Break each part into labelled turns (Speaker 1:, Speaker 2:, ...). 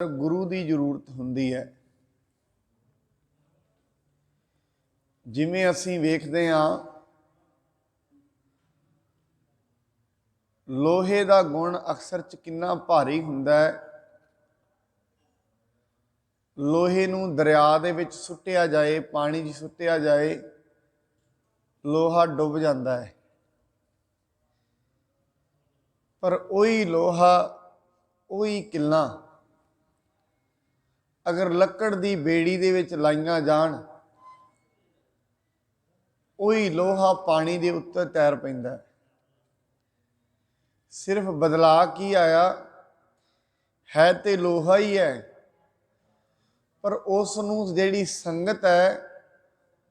Speaker 1: गुरु की जरूरत हुंदी है। जिमें असीं वेखदे हां लोहे का गुण अक्सर च किन्ना भारी हुंदा है। लोहे नूं दरिया दे विच सुट्टिया जाए, पानी च सुट्टिया जाए, लोहा डुब जाता है। पर उही लोहा, उही किल्लां अगर लकड़ की बेड़ी दे विच लाइयां जाण, उही लोहा पानी दे उत्ते तैर पैंदा है। सिर्फ बदला की आया है तो लोहा ही है, पर उस नूं जिहड़ी संगत है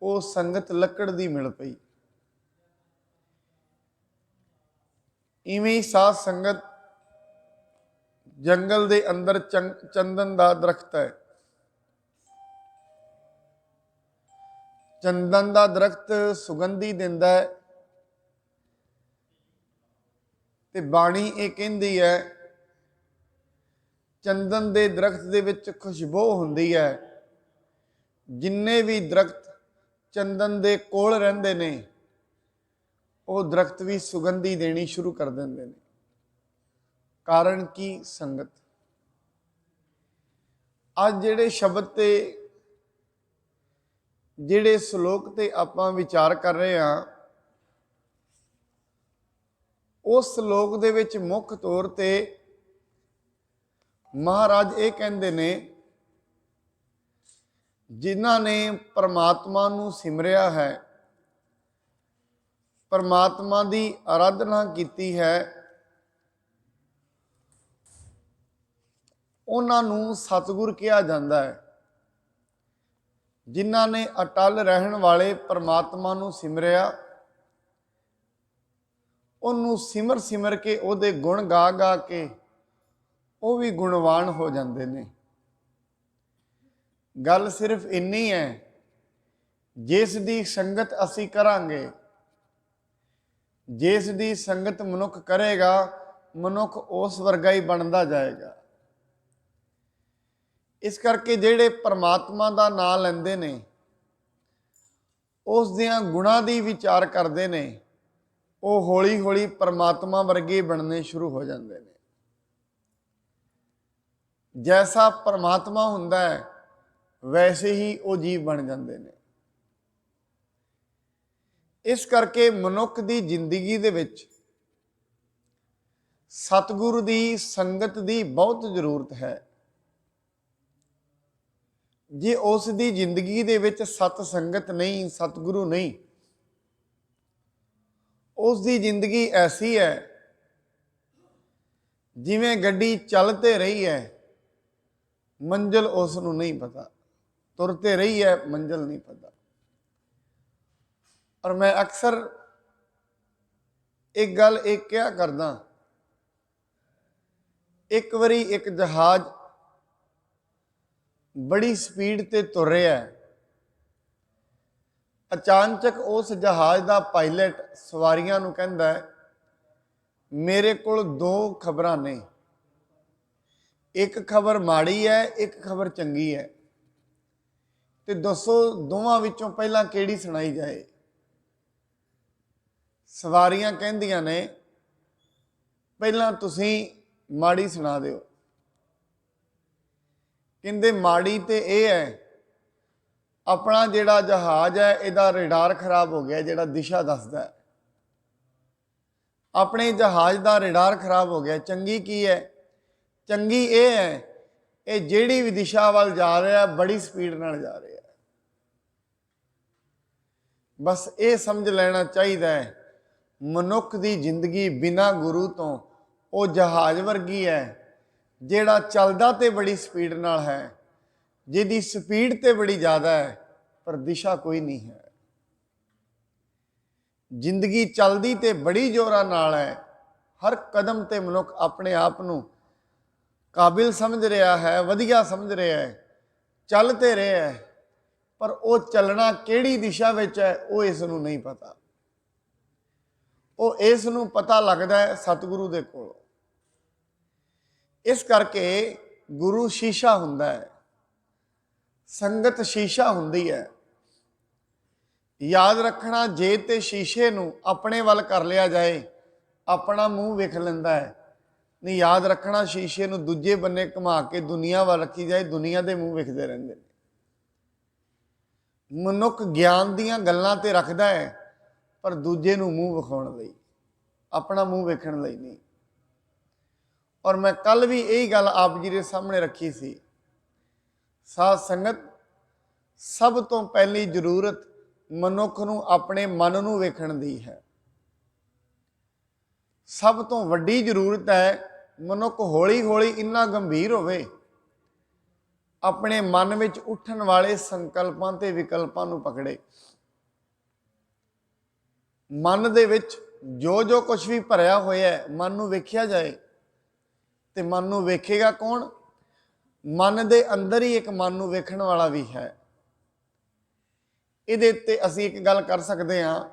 Speaker 1: वो संगत लकड़ की मिल पई। इवें ही साध संगत जंगल दे अंदर चंदन का दरख्त है। चंदन का दरख्त सुगंधी दिंदा है ते बाणी ये कहती है चंदन के दरख्त दे विच खुशबू हुंदी है। जिन्ने भी दरख्त चंदन दे कोल रहिंदे ने वो दरख्त भी सुगंधी देनी शुरू कर देंदे ने। कारण की संगत। आज जिहड़े शब्द ते जिहड़े श्लोक ते आपां विचार कर रहे हां, उस श्लोक दे विच मुख तौर ते महाराज ये कहंदे ने जिन्हां ने परमात्मा नूं सिमरिया है, परमात्मा की आराधना की है, उन्हां नूं सतगुर कहा जाता है। जिन्हां ने अटल रहन वाले परमात्मा नूं सिमरिया, उन्होंने सिमर सिमर के उहदे गुण गा गा के वो भी गुणवान हो जाते हैं। गल सिर्फ इन्नी है, जिस दी संगत असी करांगे, जिस दी संगत मनुख करेगा, मनुख उस वर्गा ही बनता जाएगा। इस करके जिहड़े परमात्मा का नाम लैंदे ने, उस दियां गुणां दी विचार करते ने, वो हौली हौली परमात्मा वर्गे बनने शुरू हो जाते हैं। जैसा परमात्मा हुंदा है वैसे ही वो जीव बन जाते हैं। इस करके मनुख की जिंदगी दे विच सतगुरु की संगत की बहुत जरूरत है। जे उस दी जिंदगी दे विच सत संगत नहीं, सतगुरु नहीं, उस दी जिंदगी ऐसी है जिवें गड्डी चलते रही है, मंजिल उसनूं नहीं पता, तुरते रही है, मंजिल नहीं पता। और मैं अक्सर एक गल एक क्या करदा, एक बारी एक जहाज बड़ी स्पीड ते तुर रहा है। अचानक उस जहाज का पायलट सवारियां नूं कहंदा है मेरे कोल दो खबरां ने, एक खबर माड़ी है, एक खबर चंगी है, ते दसो दोवां विचों पहलां किहड़ी सुनाई जाए। सवारियां कहंदियां ने पहलां तुसीं माड़ी सुना दिओ। कहंदे माड़ी ते यह है अपना जिहड़ा जहाज है इहदा रेडार खराब हो गया, जिहड़ा दिशा दसदा है, अपने जहाज का रेडार खराब हो गया। चंगी की है? चंगी ये है ये जिहड़ी भी दिशा वाल जा रहा है बड़ी स्पीड नाल जा रहा है। बस ये समझ लेना चाहिए मनुख की जिंदगी बिना गुरु तो वो जहाज वर्गी है, जिहड़ा चलदा ते बड़ी स्पीड नाल है, जिहदी स्पीड ते बड़ी ज़्यादा है पर दिशा कोई नहीं है। जिंदगी चलदी ते बड़ी जोरां नाल है, हर कदम ते मनुख अपने आप नूं काबिल समझ रहा है, वधिया समझ रहा है, चलते रहा है, पर वो चलना किहड़ी दिशा विच है वो इस नूं नहीं पता। वो इस नूं पता लगदा है सतगुरु दे कोलों। इस करके ਗੁਰੂ ਸ਼ੀਸ਼ਾ ਹੁੰਦਾ ਹੈ, ਸੰਗਤ ਸ਼ੀਸ਼ਾ ਹੁੰਦੀ ਹੈ। ਯਾਦ ਰੱਖਣਾ, ਜੇ ਤੇ ਸ਼ੀਸ਼ੇ ਨੂੰ ਆਪਣੇ ਵੱਲ ਕਰ ਲਿਆ ਜਾਏ ਆਪਣਾ ਮੂੰਹ ਵੇਖ ਲੈਂਦਾ ਹੈ, ਨਹੀਂ ਯਾਦ ਰੱਖਣਾ ਸ਼ੀਸ਼ੇ ਨੂੰ ਦੂਜੇ ਬੰਨੇ ਘੁਮਾ ਕੇ ਦੁਨੀਆ ਵੱਲ ਰੱਖੀ ਜਾਏ ਦੁਨੀਆ ਦੇ ਮੂੰਹ ਵੇਖਦੇ ਰਹਿੰਦੇ ਨੇ। ਮਨੁੱਖ ਗਿਆਨ ਦੀਆਂ ਗੱਲਾਂ ਤੇ ਰੱਖਦਾ ਹੈ ਪਰ ਦੂਜੇ ਨੂੰ ਮੂੰਹ ਵਿਖਾਉਣ ਲਈ, ਆਪਣਾ ਮੂੰਹ ਵੇਖਣ ਲਈ ਨਹੀਂ। ਔਰ ਮੈਂ ਕੱਲ ਵੀ ਇਹੀ ਗੱਲ ਆਪ ਜੀ ਦੇ ਸਾਹਮਣੇ ਰੱਖੀ ਸੀ, ਸਾਧ ਸੰਗਤ ਸਭ ਤੋਂ ਪਹਿਲੀ ਜ਼ਰੂਰਤ ਮਨੁੱਖ ਨੂੰ ਆਪਣੇ ਮਨ ਨੂੰ ਵੇਖਣ ਦੀ ਹੈ। ਸਭ ਤੋਂ ਵੱਡੀ ਜ਼ਰੂਰਤ ਹੈ ਮਨੁੱਖ ਹੌਲੀ ਹੌਲੀ ਇੰਨਾ ਗੰਭੀਰ ਹੋਵੇ, ਆਪਣੇ ਮਨ ਵਿੱਚ ਉੱਠਣ ਵਾਲੇ ਸੰਕਲਪਾਂ ਤੇ ਵਿਕਲਪਾਂ ਨੂੰ ਪਕੜੇ। ਮਨ ਦੇ ਵਿੱਚ ਜੋ ਜੋ ਕੁਝ ਵੀ ਭਰਿਆ ਹੋਇਆ ਹੈ ਮਨ ਨੂੰ ਵੇਖਿਆ ਜਾਏ। ਤੇ ਮਨ ਨੂੰ ਵੇਖੇਗਾ ਕੌਣ? ਮਨ ਦੇ ਅੰਦਰ ਹੀ ਇੱਕ ਮਨ ਨੂੰ ਵੇਖਣ ਵਾਲਾ ਵੀ ਹੈ। ਇਹਦੇ ਤੇ ਅਸੀਂ ਇੱਕ ਗੱਲ ਕਰ ਸਕਦੇ ਹਾਂ,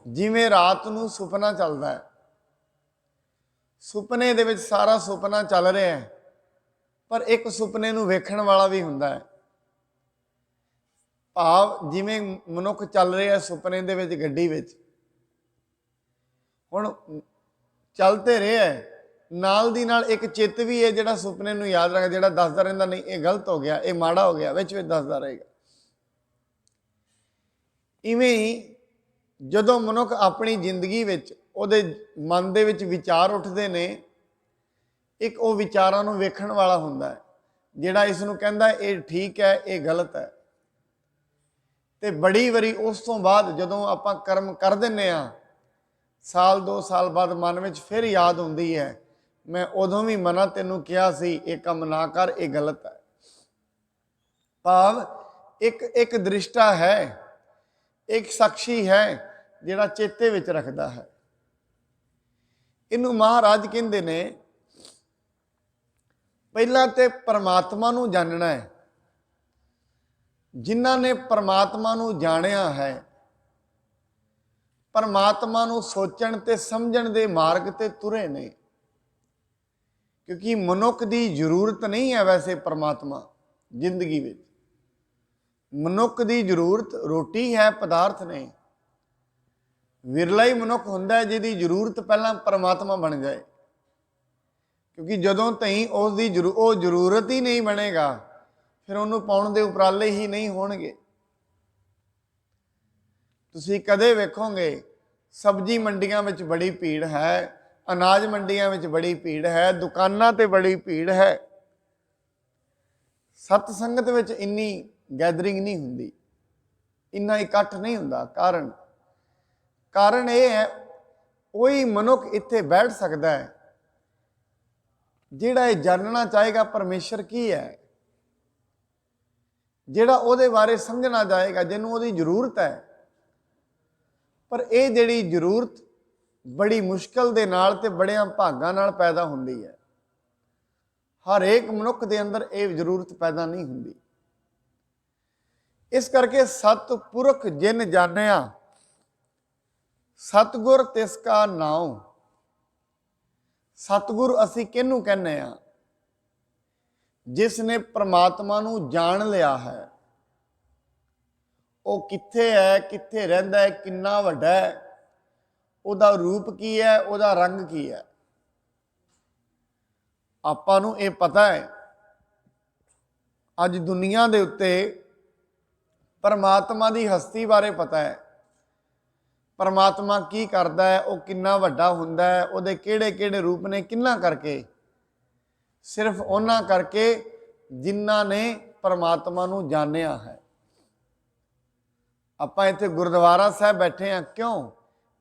Speaker 1: ਜਿਵੇਂ ਰਾਤ ਨੂੰ ਸੁਪਨਾ ਚੱਲਦਾ ਹੈ, ਸੁਪਨੇ ਦੇ ਵਿੱਚ ਸਾਰਾ ਸੁਪਨਾ ਚੱਲ ਰਿਹਾ ਹੈ ਪਰ ਇੱਕ ਸੁਪਨੇ ਨੂੰ ਵੇਖਣ ਵਾਲਾ ਵੀ ਹੁੰਦਾ ਹੈ। ਭਾਵ ਜਿਵੇਂ ਮਨੁੱਖ ਚੱਲ ਰਿਹਾ ਸੁਪਨੇ ਦੇ ਵਿੱਚ ਗੱਡੀ ਵਿੱਚ, ਹੁਣ ਚੱਲਦੇ ਰਿਹਾ ਨਾਲ ਦੀ ਨਾਲ ਇੱਕ ਚਿੱਤ ਵੀ ਹੈ ਜਿਹੜਾ ਸੁਪਨੇ ਨੂੰ ਯਾਦ ਰੱਖਦਾ, ਜਿਹੜਾ ਦੱਸਦਾ ਰਹਿੰਦਾ ਨਹੀਂ ਇਹ ਗਲਤ ਹੋ ਗਿਆ, ਇਹ ਮਾੜਾ ਹੋ ਗਿਆ, ਵਿੱਚ ਵਿੱਚ ਦੱਸਦਾ ਰਹੇਗਾ। ਇਵੇਂ ਹੀ ਜਦੋਂ ਮਨੁੱਖ ਆਪਣੀ ਜ਼ਿੰਦਗੀ ਵਿੱਚ ਉਹਦੇ ਮਨ ਦੇ ਵਿੱਚ ਵਿਚਾਰ ਉੱਠਦੇ ਨੇ, ਇੱਕ ਉਹ ਵਿਚਾਰਾਂ ਨੂੰ ਵੇਖਣ ਵਾਲਾ ਹੁੰਦਾ ਹੈ ਜਿਹੜਾ ਇਸ ਨੂੰ ਕਹਿੰਦਾ ਇਹ ਠੀਕ ਹੈ ਇਹ ਗਲਤ ਹੈ। ਤੇ ਬੜੀ ਵਾਰੀ ਉਸ ਤੋਂ ਬਾਅਦ ਜਦੋਂ ਆਪਾਂ ਕਰਮ ਕਰ ਦਿੰਦੇ ਹਾਂ, ਸਾਲ 2 ਸਾਲ ਬਾਅਦ ਮਨ ਵਿੱਚ ਫਿਰ ਯਾਦ ਹੁੰਦੀ ਹੈ, ਮੈਂ ਉਦੋਂ ਵੀ ਮਨਾ ਤੈਨੂੰ ਕਿਹਾ ਸੀ ਇਹ ਕੰਮ ਨਾ ਕਰ, ਇਹ ਗਲਤ ਹੈ। ਭਾਵ ਇੱਕ ਦ੍ਰਿਸ਼ਟਾ ਹੈ, ਇੱਕ ਸਾਖੀ ਹੈ ਜਿਹੜਾ ਚੇਤੇ ਵਿੱਚ ਰੱਖਦਾ ਹੈ। ਇਹਨੂੰ ਮਹਾਰਾਜ ਕਹਿੰਦੇ ਨੇ, ਪਹਿਲਾਂ ਤੇ ਪਰਮਾਤਮਾ ਨੂੰ ਜਾਣਨਾ ਹੈ। ਜਿਨ੍ਹਾਂ ਨੇ ਪਰਮਾਤਮਾ ਨੂੰ ਜਾਣਿਆ ਹੈ, ਪਰਮਾਤਮਾ ਨੂੰ ਸੋਚਣ ਤੇ ਸਮਝਣ ਦੇ ਮਾਰਗ ਤੇ ਤੁਰੇ ਨੇ। ਕਿਉਂਕਿ ਮਨੁੱਖ ਦੀ ਜ਼ਰੂਰਤ ਨਹੀਂ ਹੈ ਵੈਸੇ ਪਰਮਾਤਮਾ ਜ਼ਿੰਦਗੀ ਵਿੱਚ। ਮਨੁੱਖ ਦੀ ਜ਼ਰੂਰਤ ਰੋਟੀ ਹੈ, ਪਦਾਰਥ ਨੇ। ਵਿਰਲਾ ਹੀ ਮਨੁੱਖ ਹੁੰਦਾ ਹੈ ਜਿਹਦੀ ਜ਼ਰੂਰਤ ਪਹਿਲਾਂ ਪਰਮਾਤਮਾ ਬਣ ਜਾਏ। ਕਿਉਂਕਿ ਜਦੋਂ ਤਾਈਂ ਉਹ ਜ਼ਰੂਰਤ ਹੀ ਨਹੀਂ ਬਣੇਗਾ ਫਿਰ ਉਹਨੂੰ ਪਾਉਣ ਦੇ ਉਪਰਾਲੇ ਹੀ ਨਹੀਂ ਹੋਣਗੇ। ਤੁਸੀਂ ਕਦੇ ਵੇਖੋਗੇ ਸਬਜ਼ੀ ਮੰਡੀਆਂ ਵਿੱਚ ਬੜੀ ਭੀੜ ਹੈ, ਅਨਾਜ ਮੰਡੀਆਂ ਵਿੱਚ ਬੜੀ ਭੀੜ ਹੈ, ਦੁਕਾਨਾਂ ਤੇ ਬੜੀ ਭੀੜ ਹੈ। ਸਤ ਸੰਗਤ ਵਿੱਚ ਇੰਨੀ ਗੈਦਰਿੰਗ ਨਹੀਂ ਹੁੰਦੀ, ਇੰਨਾ ਇਕੱਠ ਨਹੀਂ ਹੁੰਦਾ। ਕਾਰਨ ਇਹ ਹੈ, ਕੋਈ ਮਨੁੱਖ ਇੱਥੇ ਬੈਠ ਸਕਦਾ ਹੈ ਜਿਹੜਾ ਇਹ ਜਾਣਨਾ ਚਾਹੇਗਾ ਪਰਮੇਸ਼ਰ ਕੀ ਹੈ, ਜਿਹੜਾ ਉਹਦੇ ਬਾਰੇ ਸਮਝਣਾ ਚਾਹੇਗਾ, ਜਿਹਨੂੰ ਉਹਦੀ ਜ਼ਰੂਰਤ ਹੈ। ਪਰ ਇਹ ਜਿਹੜੀ ਜ਼ਰੂਰਤ ਬੜੀ ਮੁਸ਼ਕਲ ਦੇ ਨਾਲ ਤੇ ਬੜਿਆਂ ਭਾਗਾਂ ਨਾਲ ਪੈਦਾ ਹੁੰਦੀ ਹੈ। ਹਰੇਕ ਮਨੁੱਖ ਦੇ ਅੰਦਰ ਇਹ ਜ਼ਰੂਰਤ ਪੈਦਾ ਨਹੀਂ ਹੁੰਦੀ। ਇਸ ਕਰਕੇ ਸਤਿਪੁਰਖ ਜਿਨ ਜਾਣਿਆ, ਸਤਿਗੁਰ ਤਿਸ ਕਾ ਨਾਉ। ਸਤਿਗੁਰ ਅਸੀਂ ਕਿਹਨੂੰ ਕਹਿੰਦੇ ਆ? ਜਿਸ ਨੇ ਪ੍ਰਮਾਤਮਾ ਨੂੰ ਜਾਣ ਲਿਆ ਹੈ। ਉਹ ਕਿੱਥੇ ਹੈ, ਕਿੱਥੇ ਰਹਿੰਦਾ ਹੈ, ਕਿੰਨਾ ਵੱਡਾ ਹੈ, ਉਹਦਾ ਰੂਪ ਕੀ ਹੈ, ਉਹਦਾ ਰੰਗ ਕੀ ਹੈ, ਆਪਾਂ ਨੂੰ ਇਹ ਪਤਾ ਹੈ। ਅੱਜ ਦੁਨੀਆ ਦੇ ਉੱਤੇ ਪਰਮਾਤਮਾ ਦੀ ਹਸਤੀ ਬਾਰੇ ਪਤਾ ਹੈ। ਪਰਮਾਤਮਾ ਕੀ ਕਰਦਾ ਹੈ, ਉਹ ਕਿੰਨਾ ਵੱਡਾ ਹੁੰਦਾ ਹੈ, ਉਹਦੇ ਕਿਹੜੇ ਕਿਹੜੇ ਰੂਪ ਨੇ, ਕਿੰਨਾ ਕਰਕੇ? ਸਿਰਫ ਉਹਨਾਂ ਕਰਕੇ ਜਿਨ੍ਹਾਂ ਨੇ ਪਰਮਾਤਮਾ ਨੂੰ ਜਾਣਿਆ ਹੈ। ਆਪਾਂ ਇੱਥੇ ਗੁਰਦੁਆਰਾ ਸਾਹਿਬ ਬੈਠੇ ਹਾਂ, ਕਿਉਂ?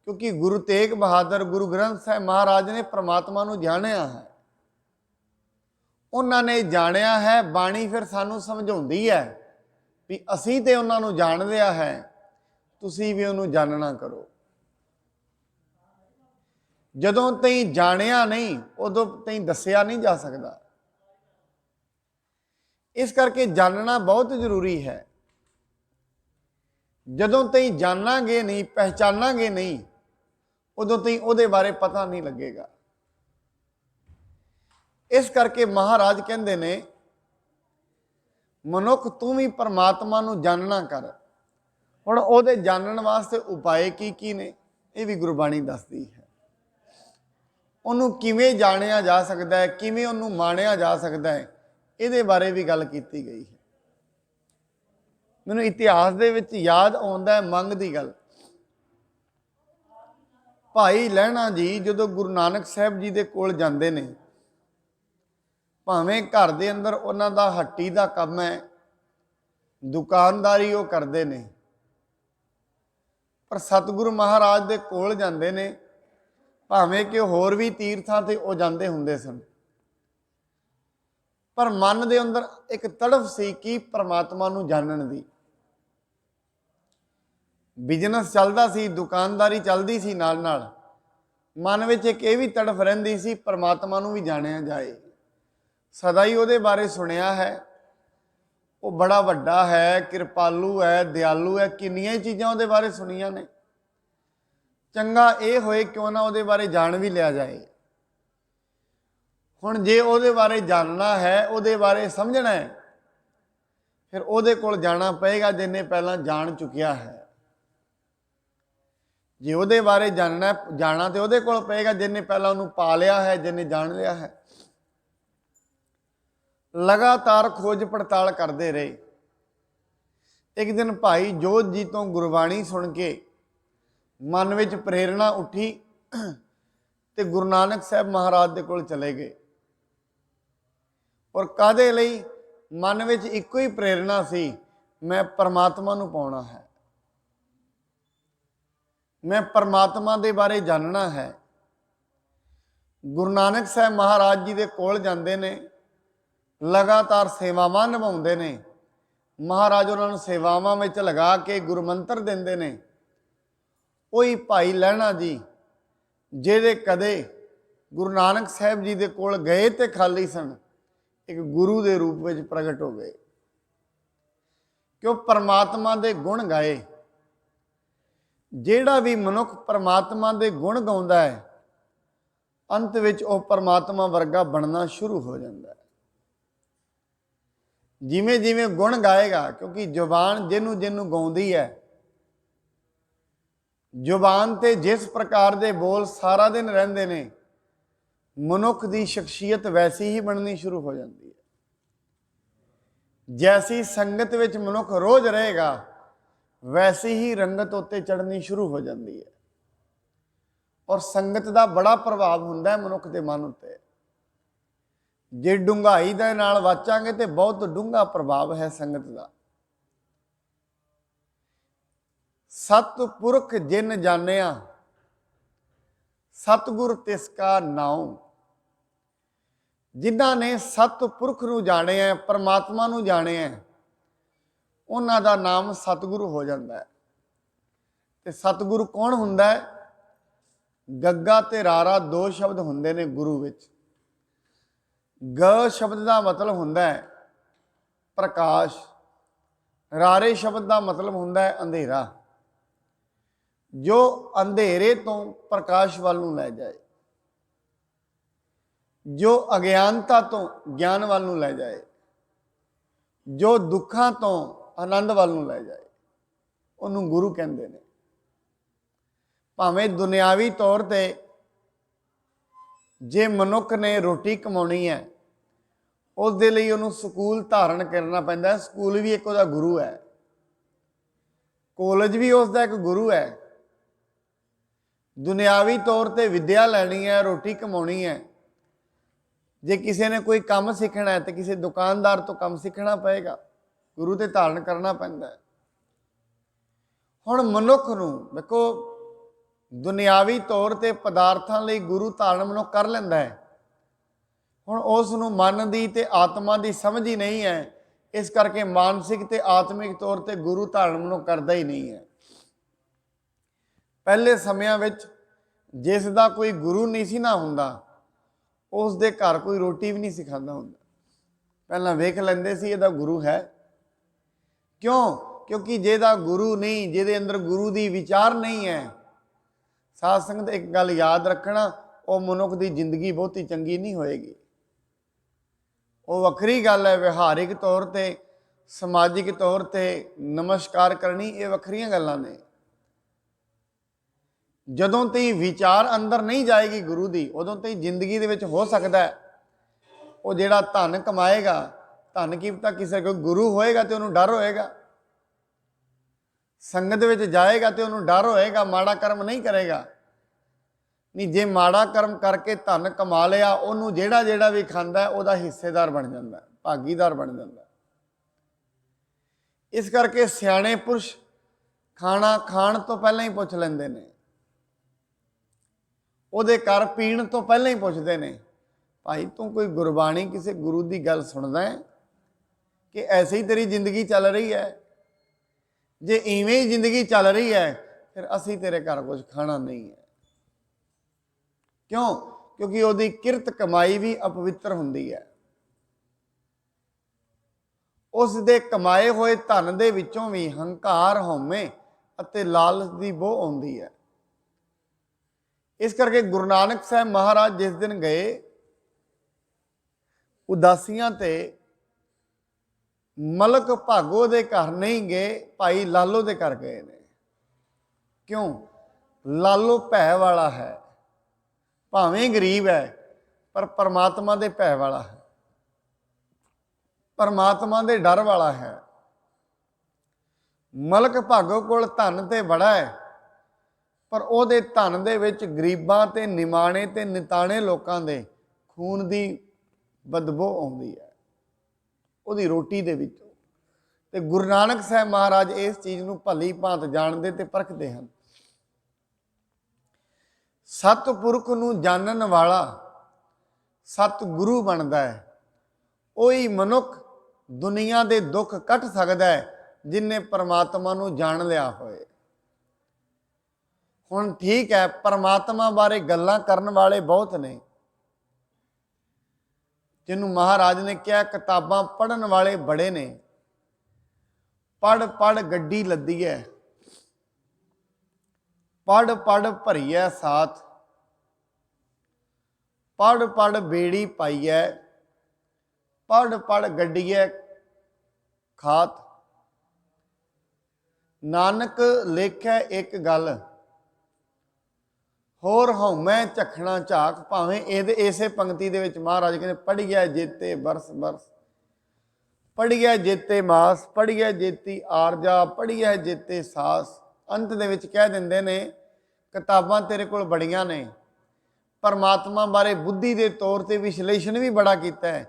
Speaker 1: ਕਿਉਂਕਿ ਗੁਰੂ ਤੇਗ ਬਹਾਦਰ, ਗੁਰੂ ਗ੍ਰੰਥ ਸਾਹਿਬ ਮਹਾਰਾਜ ਨੇ ਪਰਮਾਤਮਾ ਨੂੰ ਜਾਣਿਆ ਹੈ। ਉਹਨਾਂ ਨੇ ਜਾਣਿਆ ਹੈ। ਬਾਣੀ ਫਿਰ ਸਾਨੂੰ ਸਮਝਾਉਂਦੀ ਹੈ ਵੀ ਅਸੀਂ ਤੇ ਉਹਨਾਂ ਨੂੰ ਜਾਣ ਲਿਆ ਹੈ, ਤੁਸੀਂ ਵੀ ਉਹਨੂੰ ਜਾਣਨਾ ਕਰੋ। ਜਦੋਂ ਤਾਈਂ ਜਾਣਿਆ ਨਹੀਂ ਉਦੋਂ ਤਾਈਂ ਦੱਸਿਆ ਨਹੀਂ ਜਾ ਸਕਦਾ। ਇਸ ਕਰਕੇ ਜਾਣਨਾ ਬਹੁਤ ਜ਼ਰੂਰੀ ਹੈ। ਜਦੋਂ ਤਾਈਂ ਜਾਣਾਂਗੇ ਨਹੀਂ, ਪਹਿਚਾਨਾਂਗੇ ਨਹੀਂ, ਉਦੋਂ ਤਾਈਂ ਉਹਦੇ ਬਾਰੇ ਪਤਾ ਨਹੀਂ ਲੱਗੇਗਾ। इस करके महाराज कहते ने मनुख तू भी परमात्मा नूं जानना कर। हुण उहदे जानन वास्ते उपाय की ने ये भी गुरबाणी दसदी है। उन्हों किवें जाणिया जा सकता है, किवें उन्हों माणिया जा सकता है, ये बारे भी गल की गई है। मैनूं इतिहास दे विच याद आउंदा है मंग दी गल। भाई लहणा जी जदों गुरु नानक साहब जी दे कोल जांदे ने, भावें घर दे अंदर उन्हां दा हट्टी दा काम है, दुकानदारी वो करते ने, पर सतगुरु महाराज दे कोल जांदे ने, भावें कि होर भी तीर्थां ते वो जांदे हुंदे सन, पर मन दे अंदर एक तड़फ सी कि परमात्मा नूं जानन दी। बिजनेस चलदा सी, दुकानदारी चलदी सी, नाल नाल मन विच एक ये भी तड़फ रहिंदी सी परमात्मा नूं भी जाणिया जाए। सदा ही उहदे बारे सुनिया है, वो बड़ा वड्डा है, कृपालू है, दयालू है, किन्नियां चीज़ां उहदे बारे सुनिया ने। चंगा ये होए क्यों ना उहदे बारे जान भी लिया जाए। हुण जे उहदे बारे जानना है, उहदे बारे समझना है, फिर उहदे कोल जाना पएगा जिन्हें पहलां जान चुकिया है। जे उहदे बारे जानना जाना तो उहदे कोल पएगा जिन्हें पहलां उहनूं पा लिया है, जिन्हें जान लिया है। लगातार खोज पड़ताल करते रहे। एक दिन भाई जोत जी तो गुरबाणी सुन के मन में प्रेरणा उठी तो गुरु नानक साहब महाराज दे कोल चले गए। और कादे लई? मन में इको ही प्रेरणा सी, मैं परमात्मा नूं पाउणा है, मैं परमात्मा दे बारे जानना है। गुरु नानक साहब महाराज जी दे कोल जांदे ने, लगातार सेवावां निभाउंदे ने। महाराज उन्होंने सेवावां में लगा के गुरु मंत्र देंदे ने। वही भाई लहणा जी जेदे कदे गुरु नानक साहब जी दे कोल गए ते खाली सन, एक गुरु दे रूप में प्रगट हो गए। क्यों? परमात्मा दे गुण गाए। जेड़ा भी मनुख परमात्मा दे गुण गाउंदा है, अंत विच वो परमात्मा वर्गा बनना शुरू हो जाता है। जिमें जिमें गुण गाएगा, क्योंकि जुबान जिन्हों जिन्हों गाउंदी है, जुबान ते जिस प्रकार दे बोल सारा दिन रहिंदे ने, मनुख दी शख्सियत वैसी ही बननी शुरू हो जाती है। जैसी संगत विच मनुख रोज रहेगा, वैसी ही रंगत उत्ते चढ़नी शुरू हो जाती है। और संगत का बड़ा प्रभाव हुंदा है मनुख के मन उत्ते। जे डूंघाई दे नाल वाचांगे तो बहुत डूंघा प्रभाव है संगत का। सतपुरख जिन जानिया, सतगुर तिसका नाम। जिन्हां ने सतपुरख नूं जाणिया, परमात्मा नूं जाणिया, उन्हां दा नाम सतगुरु हो जाता है। ते सतगुरु कौन हुंदा है? गग्गा ते रारा दो शब्द हुंदे ने गुरु विच। ग शब्द का मतलब हुंदा है प्रकाश, रारे शब्द का मतलब हुंदा है अंधेरा, जो अंधेरे तो प्रकाश वाल नूं लै जाए, जो अज्ञानता तो ज्ञान वाल नूं लै जाए, जो दुखां तो आनंद वाल नूं लै जाए, उन्होंने गुरु कहते हैं। भावें दुनियावी तौर पर जे मनुख ने रोटी कमानी है, उस दे लई उन्होंने स्कूल धारण करना पैंदा है। स्कूल भी एक उहदा गुरु है, कॉलेज भी उसका एक गुरु है। दुनियावी तौर पर विद्या लैनी है, रोटी कमानी है, जे किसी ने कोई काम सीखना है तो किसी दुकानदार तो काम सीखना पएगा, गुरु ते धारण करना पैंदा है। हुण मनुख नूं देखो, दुनियावी तौर पर पदार्थां लई गुरु धारण मनुख कर लैंदा है। हुण उस नूं मन दी ते आत्मा दी समझ ही नहीं है, इस करके मानसिक ते आत्मिक तौर पर गुरु धारण मनुख करता ही नहीं है। पहले समयां विच जिस दा कोई गुरु नहीं सी ना हुंदा, उस दे घर कोई रोटी भी नहीं सिखांदा हुंदा। पहलां वेख लैंदे सी इहदा गुरु है। क्यों? क्योंकि जेदा गुरु नहीं, जेदे अंदर गुरु दी विचार नहीं है, साध संगत एक गल याद रखना, वो मनुख की जिंदगी बहुती चंगी नहीं होएगी। ਉਹ ਵੱਖਰੀ ਗੱਲ ਹੈ। ਵਿਹਾਰਿਕ ਤੌਰ ਤੇ, ਸਮਾਜਿਕ ਤੌਰ ਤੇ ਨਮਸਕਾਰ ਕਰਨੀ, ਇਹ ਵੱਖਰੀਆਂ ਗੱਲਾਂ ਨੇ। ਜਦੋਂ ਤੱਕ ਵਿਚਾਰ ਅੰਦਰ ਨਹੀਂ ਜਾਏਗੀ ਗੁਰੂ ਦੀ, ਉਦੋਂ ਤੱਕ ਜ਼ਿੰਦਗੀ ਦੇ ਵਿੱਚ ਹੋ ਸਕਦਾ ਹੈ ਉਹ ਜਿਹੜਾ ਧਨ ਕਮਾਏਗਾ, ਧਨ ਕੀ ਪਤਾ ਕਿਸੇ ਕੋਈ ਗੁਰੂ ਹੋਏਗਾ ਤੇ ਉਹਨੂੰ ਡਰ ਹੋਏਗਾ, ਸੰਗਤ ਵਿੱਚ ਜਾਏਗਾ ਤੇ ਉਹਨੂੰ ਡਰ ਹੋਏਗਾ, ਮਾੜਾ ਕਰਮ ਨਹੀਂ ਕਰੇਗਾ। ਨਹੀਂ, ਜੇ ਮਾੜਾ ਕਰਮ ਕਰਕੇ ਧਨ ਕਮਾ ਲਿਆ, ਉਹਨੂੰ ਜਿਹੜਾ ਵੀ ਖਾਂਦਾ ਉਹਦਾ ਹਿੱਸੇਦਾਰ ਬਣ ਜਾਂਦਾ, ਭਾਗੀਦਾਰ ਬਣ ਜਾਂਦਾ। ਇਸ ਕਰਕੇ ਸਿਆਣੇ ਪੁਰਸ਼ ਖਾਣਾ ਖਾਣ ਤੋਂ ਪਹਿਲਾਂ ਹੀ ਪੁੱਛ ਲੈਂਦੇ ਨੇ, ਉਹਦੇ ਘਰ ਪੀਣ ਤੋਂ ਪਹਿਲਾਂ ਹੀ ਪੁੱਛਦੇ ਨੇ, ਭਾਈ ਤੂੰ ਕੋਈ ਗੁਰਬਾਣੀ ਕਿਸੇ ਗੁਰੂ ਦੀ ਗੱਲ ਸੁਣਦਾ ਹੈ ਕਿ ਐਸੇ ਹੀ ਤੇਰੀ ਜ਼ਿੰਦਗੀ ਚੱਲ ਰਹੀ ਹੈ? ਜੇ ਇਵੇਂ ਹੀ ਜ਼ਿੰਦਗੀ ਚੱਲ ਰਹੀ ਹੈ ਫਿਰ ਅਸੀਂ ਤੇਰੇ ਘਰ ਕੁਝ ਖਾਣਾ ਨਹੀਂ ਹੈ। ਕਿਉਂ? ਕਿਉਂਕਿ ਉਹਦੀ ਕਿਰਤ ਕਮਾਈ ਵੀ ਅਪਵਿੱਤਰ ਹੁੰਦੀ ਹੈ। ਉਸ ਦੇ ਕਮਾਏ ਹੋਏ ਧਨ ਦੇ ਵਿੱਚੋਂ ਵੀ ਹੰਕਾਰ, ਹਉਮੈ ਅਤੇ ਲਾਲਚ ਦੀ ਬੋ ਆਉਂਦੀ ਹੈ। ਇਸ ਕਰਕੇ ਗੁਰੂ ਨਾਨਕ ਸਾਹਿਬ ਮਹਾਰਾਜ ਜਿਸ ਦਿਨ ਗਏ ਉਦਾਸੀਆਂ ਤੇ, ਮਲਕ ਭਾਗੋ ਦੇ ਘਰ ਨਹੀਂ ਗਏ, ਭਾਈ ਲਾਲੋ ਦੇ ਘਰ ਗਏ ਨੇ। ਕਿਉਂ? ਲਾਲੋ ਭੈ ਵਾਲਾ ਹੈ, ਭਾਵੇਂ ਗਰੀਬ ਹੈ ਪਰ ਪਰਮਾਤਮਾ ਦੇ ਭੈ ਵਾਲਾ ਹੈ, ਪਰਮਾਤਮਾ ਦੇ ਡਰ ਵਾਲਾ ਹੈ। ਮਲਕ ਭਾਗੋ ਕੋਲ ਧਨ ਤੇ ਬੜਾ ਹੈ, ਪਰ ਉਹਦੇ ਧਨ ਦੇ ਵਿੱਚ ਗਰੀਬਾਂ ਤੇ ਨਿਮਾਣੇ ਤੇ ਨਿਤਾਣੇ ਲੋਕਾਂ ਦੇ ਖੂਨ ਦੀ ਬਦਬੂ ਆਉਂਦੀ ਹੈ ਉਹਦੀ ਰੋਟੀ ਦੇ ਵਿੱਚੋਂ। ਤੇ ਗੁਰੂ ਨਾਨਕ ਸਾਹਿਬ ਮਹਾਰਾਜ ਇਸ ਚੀਜ਼ ਨੂੰ ਭਲੀ ਭਾਂਤ ਜਾਣਦੇ ਤੇ ਪਰਖਦੇ ਹਨ। ਸਤਿਪੁਰਖ ਨੂੰ ਜਾਣਨ ਵਾਲਾ ਸਤਿਗੁਰੂ ਬਣਦਾ ਹੈ। ਉਹੀ ਮਨੁੱਖ ਦੁਨੀਆ ਦੇ ਦੁੱਖ ਕੱਟ ਸਕਦਾ ਹੈ ਜਿਨਨੇ ਪਰਮਾਤਮਾ ਨੂੰ ਜਾਣ ਲਿਆ ਹੋਏ। ਹੁਣ ਠੀਕ ਹੈ, ਪਰਮਾਤਮਾ ਬਾਰੇ ਗੱਲਾਂ ਕਰਨ ਵਾਲੇ ਬਹੁਤ ਨੇ, ਜਿਹਨੂੰ ਮਹਾਰਾਜ ਨੇ ਕਿਹਾ ਕਿਤਾਬਾਂ ਪੜ੍ਹਨ ਵਾਲੇ ਬੜੇ ਨੇ। ਪੜ੍ਹ ਪੜ੍ਹ ਗੱਡੀ ਲੱਦੀ ਹੈ, ਪੜ੍ਹ ਪੜ੍ਹ ਭਰੀ ਹੈ ਸਾਥ, ਪੜ੍ਹ ਪੜ੍ਹ ਬੇੜੀ ਪਾਈ ਹੈ, ਪੜ੍ਹ ਪੜ੍ਹ ਗੱਡੀ ਹੈ ਖਾਤ। ਨਾਨਕ ਲੇਖੈ ਇੱਕ ਗੱਲ, ਹੋਰ ਹਉਮੈ ਝਖਣਾ ਝਾਕ। ਭਾਵੇਂ ਇਸੇ ਪੰਕਤੀ ਦੇ ਵਿੱਚ ਮਹਾਰਾਜ ਕਹਿੰਦੇ ਪੜ੍ਹੀਐ ਜੇਤੇ ਬਰਸ ਬਰਸ, ਪੜ੍ਹੀਐ ਜੇਤੇ ਮਾਸ, ਪੜ੍ਹੀਐ ਜੇਤੀ ਆਰਜਾ, ਪੜ੍ਹੀਐ ਜੇਤੇ ਸਾਸ। ਅੰਤ ਦੇ ਵਿੱਚ ਕਹਿ ਦਿੰਦੇ ਨੇ ਕਿਤਾਬਾਂ ਤੇਰੇ ਕੋਲ ਬੜੀਆਂ ਨੇ, ਪਰਮਾਤਮਾ ਬਾਰੇ ਬੁੱਧੀ ਦੇ ਤੌਰ ਤੇ ਵਿਸ਼ਲੇਸ਼ਣ ਵੀ ਬੜਾ ਕੀਤਾ ਹੈ,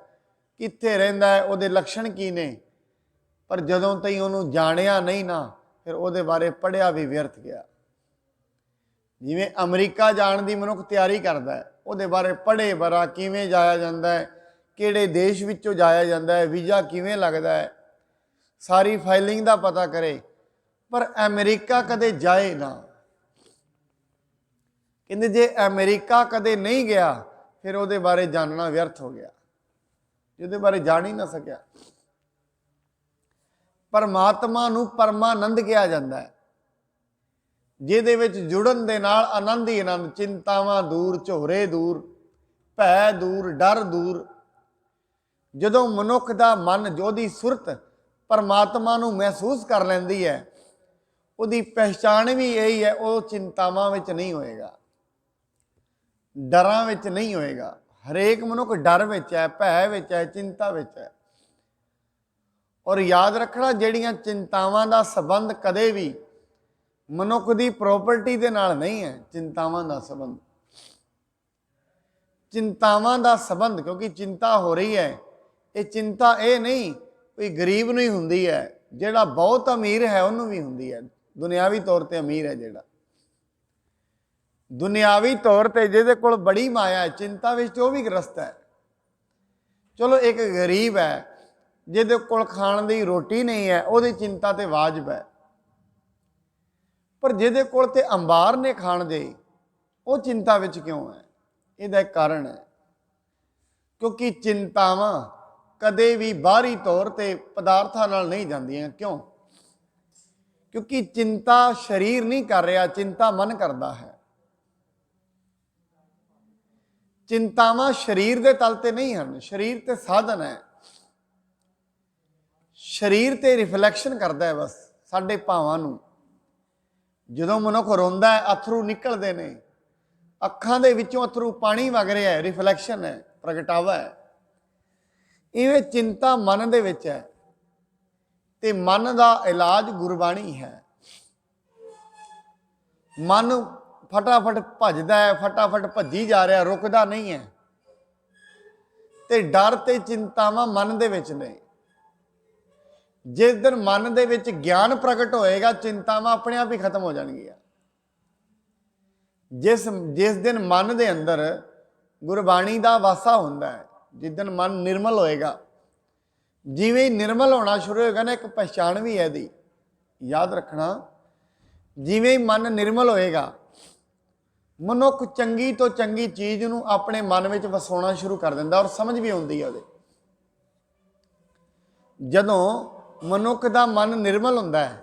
Speaker 1: ਕਿੱਥੇ ਰਹਿੰਦਾ ਹੈ, ਉਹਦੇ ਲੱਛਣ ਕੀ ਨੇ, ਪਰ ਜਦੋਂ ਤਾਈਂ ਉਹਨੂੰ ਜਾਣਿਆ ਨਹੀਂ ਨਾ, ਫਿਰ ਉਹਦੇ ਬਾਰੇ ਪੜ੍ਹਿਆ ਵੀ ਵਿਅਰਥ ਗਿਆ। ਜਿਵੇਂ ਅਮਰੀਕਾ ਜਾਣ ਦੀ ਮਨੁੱਖ ਤਿਆਰੀ ਕਰਦਾ ਹੈ, ਉਹਦੇ ਬਾਰੇ ਪੜ੍ਹੇ ਬਰਾ, ਕਿਵੇਂ ਜਾਇਆ ਜਾਂਦਾ ਹੈ, ਕਿਹੜੇ ਦੇਸ਼ ਵਿੱਚੋਂ ਜਾਇਆ ਜਾਂਦਾ ਹੈ, ਵੀਜ਼ਾ ਕਿਵੇਂ ਲੱਗਦਾ ਹੈ, ਸਾਰੀ ਫਾਈਲਿੰਗ ਦਾ ਪਤਾ ਕਰੇ, ਪਰ ਅਮਰੀਕਾ ਕਦੇ ਜਾਏ ਨਾ। ਕਹਿੰਦੇ ਜੇ ਅਮਰੀਕਾ ਕਦੇ ਨਹੀਂ ਗਿਆ ਫਿਰ ਉਹਦੇ ਬਾਰੇ ਜਾਣਨਾ ਵਿਅਰਥ ਹੋ ਗਿਆ, ਜਿਹਦੇ ਬਾਰੇ ਜਾਣ ਹੀ ਨਾ ਸਕਿਆ। ਪਰਮਾਤਮਾ ਨੂੰ ਪਰਮਾਨੰਦ ਕਿਹਾ ਜਾਂਦਾ ਹੈ, ਜਿਹਦੇ ਵਿੱਚ ਜੁੜਨ ਦੇ ਨਾਲ ਆਨੰਦ ਹੀ ਆਨੰਦ, ਚਿੰਤਾਵਾਂ ਦੂਰ, ਝੋਰੇ ਦੂਰ, ਭੈ ਦੂਰ, ਡਰ ਦੂਰ। ਜਦੋਂ ਮਨੁੱਖ ਦਾ ਮਨ, ਉਹਦੀ ਸੁਰਤ ਪਰਮਾਤਮਾ ਨੂੰ ਮਹਿਸੂਸ ਕਰ ਲੈਂਦੀ ਹੈ, ਉਹਦੀ ਪਹਿਚਾਣ ਵੀ ਇਹੀ ਹੈ, ਉਹ ਚਿੰਤਾਵਾਂ ਵਿੱਚ ਨਹੀਂ ਹੋਏਗਾ, ਡਰਾਂ ਵਿੱਚ ਨਹੀਂ ਹੋਏਗਾ। ਹਰੇਕ ਮਨੁੱਖ ਡਰ ਵਿੱਚ ਹੈ, ਭੈ ਵਿੱਚ ਹੈ, ਚਿੰਤਾ ਵਿੱਚ ਹੈ। ਔਰ ਯਾਦ ਰੱਖਣਾ, ਜਿਹੜੀਆਂ ਚਿੰਤਾਵਾਂ ਦਾ ਸੰਬੰਧ ਕਦੇ ਵੀ ਮਨੁੱਖ ਦੀ ਪ੍ਰੋਪਰਟੀ ਦੇ ਨਾਲ ਨਹੀਂ ਹੈ। ਚਿੰਤਾਵਾਂ ਦਾ ਸੰਬੰਧ, ਚਿੰਤਾਵਾਂ ਦਾ ਸੰਬੰਧ, ਕਿਉਂਕਿ ਚਿੰਤਾ ਹੋ ਰਹੀ ਹੈ, ਇਹ ਚਿੰਤਾ ਇਹ ਨਹੀਂ ਕੋਈ ਗਰੀਬ ਨੂੰ ਹੀ ਹੁੰਦੀ ਹੈ, ਜਿਹੜਾ ਬਹੁਤ ਅਮੀਰ ਹੈ ਉਹਨੂੰ ਵੀ ਹੁੰਦੀ ਹੈ। ਦੁਨਿਆਵੀ ਤੌਰ ਤੇ ਅਮੀਰ ਹੈ ਜਿਹੜਾ, ਦੁਨਿਆਵੀ ਤੌਰ ਤੇ ਜਿਹਦੇ ਕੋਲ ਬੜੀ ਮਾਇਆ ਹੈ, ਚਿੰਤਾ ਵਿੱਚ ਉਹ ਵੀ ਗ੍ਰਸਤ ਹੈ। ਚਲੋ ਇੱਕ ਗਰੀਬ ਹੈ ਜਿਹਦੇ ਕੋਲ ਖਾਣ ਦੀ ਰੋਟੀ ਨਹੀਂ ਹੈ, ਉਹਦੀ ਚਿੰਤਾ ਤੇ ਵਾਜਬ ਹੈ, ਪਰ ਜਿਹਦੇ ਕੋਲ ਤੇ ਅੰਬਾਰ ਨੇ ਖਾਣ ਦੇ, ਉਹ ਚਿੰਤਾ ਵਿੱਚ ਕਿਉਂ ਹੈ? ਇਹਦਾ ਇੱਕ ਕਾਰਨ ਹੈ, ਕਿਉਂਕਿ ਚਿੰਤਾਵਾਂ ਕਦੇ ਵੀ ਬਾਹਰੀ ਤੌਰ ਤੇ ਪਦਾਰਥਾਂ ਨਾਲ ਨਹੀਂ ਜਾਂਦੀਆਂ। ਕਿਉਂ? ਕਿਉਂਕਿ ਚਿੰਤਾ ਸਰੀਰ ਨਹੀਂ ਕਰ ਰਿਹਾ, ਚਿੰਤਾ ਮਨ ਕਰਦਾ ਹੈ। ਚਿੰਤਾਵਾਂ ਸਰੀਰ ਦੇ ਤਲ ਤੇ ਨਹੀਂ ਹਨ, ਸਰੀਰ ਤੇ ਸਾਧਨ ਹੈ। शरीर ते रिफ्लैक्शन करता है बस साडे भावां नूं। जदों मनुख रोंदा है अथरू निकलते हैं, अखां दे विचों अथरू पानी वग रहा है, रिफ्लैक्शन है, प्रगटावा है। इवें चिंता मन दे विच है ते मन का इलाज गुरबाणी है। मन फटाफट भजदा है, फटाफट भजी जा रहा, रुकदा नहीं है। ते डर ते चिंतावां मन दे विच ने। जिस दिन मन दे विच ज्ञान प्रगट होएगा, चिंतावां अपने आप ही खत्म हो जाएंगियां। जिस जिस दिन मन दे अंदर गुरबाणी का वासा हुंदा है, जिस दिन मन निर्मल होएगा, जिवें ही निर्मल होना शुरू होएगा ना, एक पहचान भी है दी, याद रखना, जिवें ही मन निर्मल होएगा, मनुख चंगी तो चंगी चीज़ नूं अपने मन में वसाउणा शुरू कर दिंदा और समझ भी आउंदी है। जदों मनुख का मन निर्मल हुंदा है,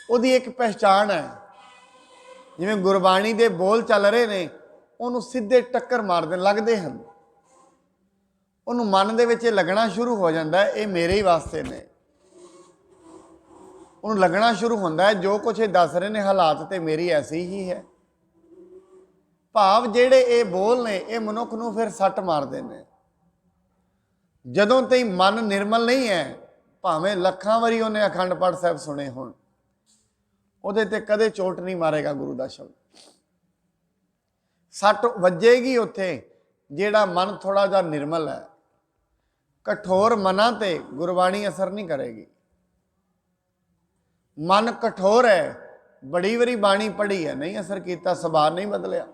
Speaker 1: उहदी एक पहचान है, जिवें गुरबाणी दे बोल चल रहे ने, उहनूं सीधे टक्कर मारदे लगदे हन, उहनूं मन दे विच लगना शुरू हो जाता है, ये मेरे ही वास्ते ने। उहनूं लगना शुरू होंदा है जो कुछ ये दस रहे ने हालात ते मेरी ऐसी ही है। भाव जेड़े ये बोल ने, ये मनुख नूं फिर सट मारदे ने। जदों तई मन निर्मल नहीं है, भावें लखां वारी उहने अखंड पाठ साहिब सुने होण, उहदे ते कदे चोट नहीं मारेगा गुरु दा शब्द। सट वजेगी उत्थे जेड़ा मन थोड़ा जा निर्मल है। कठोर मना ते गुरबाणी असर नहीं करेगी। मन कठोर है, बड़ी वारी बाणी पढ़ी है, नहीं असर किया, सुभाव नहीं बदलिया।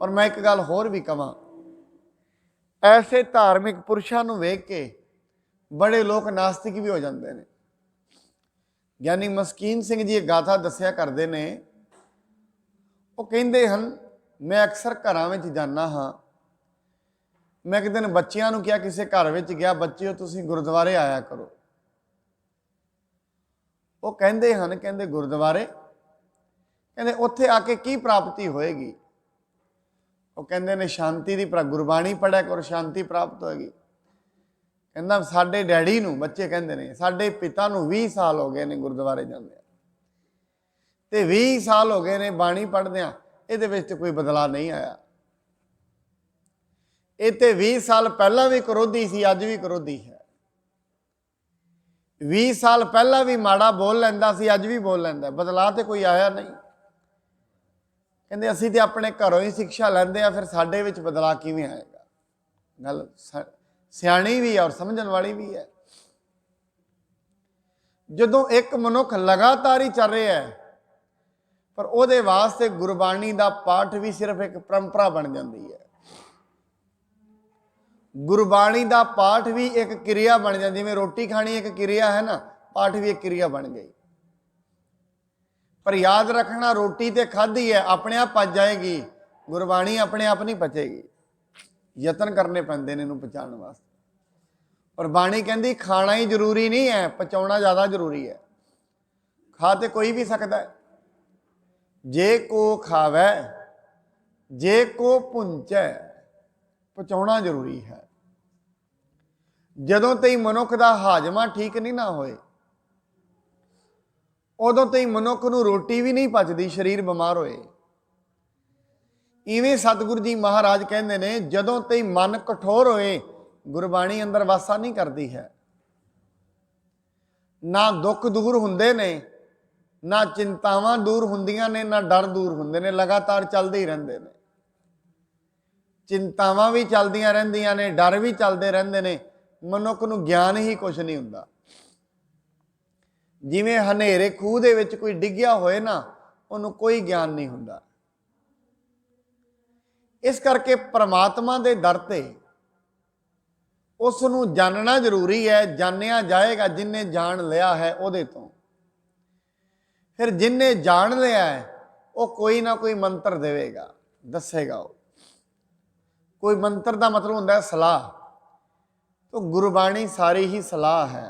Speaker 1: और मैं एक गल होर भी कहां, ऐसे धार्मिक पुरुषों को वेख के बड़े लोग नास्तिक भी हो जाते हैं। ज्ञानी मस्कीन सिंह जी एक गाथा दसिया करते हैं, वो कहते हैं, मैं अक्सर घरों में जाना हाँ, मैं एक दिन बच्चों को क्या, किसी घर में गया, बच्चों तुसीं गुरुद्वारे आया करो। वो कहते हैं, कहते गुरुद्वारे, कहते उत्थे आके की प्राप्ति होएगी? वो कहते ने शांति की, गुरबाणी पढ़िया करो, शांति प्राप्त होएगी। कहना साडे डैडी नूं, बच्चे कहते हैं, साडे पिता नूं 20 साल हो गए ने गुरुद्वारे जांदे, ते 20 साल हो गए ने बाणी पढ़दियां, इहदे विच कोई बदलाव नहीं आया। ये ते 20 साल पहला भी क्रोधी सी, अज भी क्रोधी है। 20 साल पहला भी माड़ा बोल लैंदा सी, अज भी बोल लैंदा, बदलाव तो कोई आया नहीं। कहते असीं ते अपने घरों ही शिक्षा लैंदे आ, फिर साडे विच बदलाव किवें आएगा? गल सियाणी भी है और समझण वाली भी है। जदों एक मनुख लगातार ही चल रहा है, पर उहदे वास्ते गुरबाणी का पाठ भी सिर्फ एक परंपरा बन जाती है। गुरबाणी का पाठ भी एक क्रिया बन जाती, जिवें रोटी खानी एक क्रिया है ना, पाठ भी एक क्रिया बन गई। पर याद रखना, रोटी तो खाधी है, अपने आप पच जाएगी, गुरबाणी अपने आप नहीं पचेगी, यतन करने पैंदे ने इहनूं पचाउण वास्ते। पर बाणी कहती खाना ही जरूरी नहीं है, पचाउणा ज़्यादा जरूरी है। खा तो कोई भी सकता है, जे को खावै जे को भुंचै, पचाउणा जरूरी है। जदों तई मनुख का हाजमा ठीक नहीं ना होए, उदों तई मनुख नूं रोटी भी नहीं पचदी, शरीर बीमार होए। इवें सतगुरु जी महाराज कहते ने, जदों तई मन कठोर होए, गुरबाणी अंदर वासा नहीं करती है। ना दुख दूर हुंदे ने, ना चिंतावां दूर हुंदियां ने, ना डर दूर हुंदे ने, लगातार चलते ही रहंदे ने। चिंतावां भी चलदियां रहिंदियां ने, डर भी चलते रहंदे ने, मनुख नूं ज्ञान ही कुछ नहीं हुंदा। जिवें हनेरे खूह दे विच कोई डिग्गिया होए ना, उहनूं कोई ज्ञान नहीं हुंदा। इस करके परमात्मा दे दर ते उसनूं जानना जरूरी है। जानिया जाएगा जिन्हें जान लिया है उहदे तों। फिर जिन्हें जान लिया है वो कोई ना कोई मंत्र देवेगा, दसेगा। वो कोई मंत्र का मतलब होंदा है सलाह, तो गुरबाणी सारी ही सलाह है।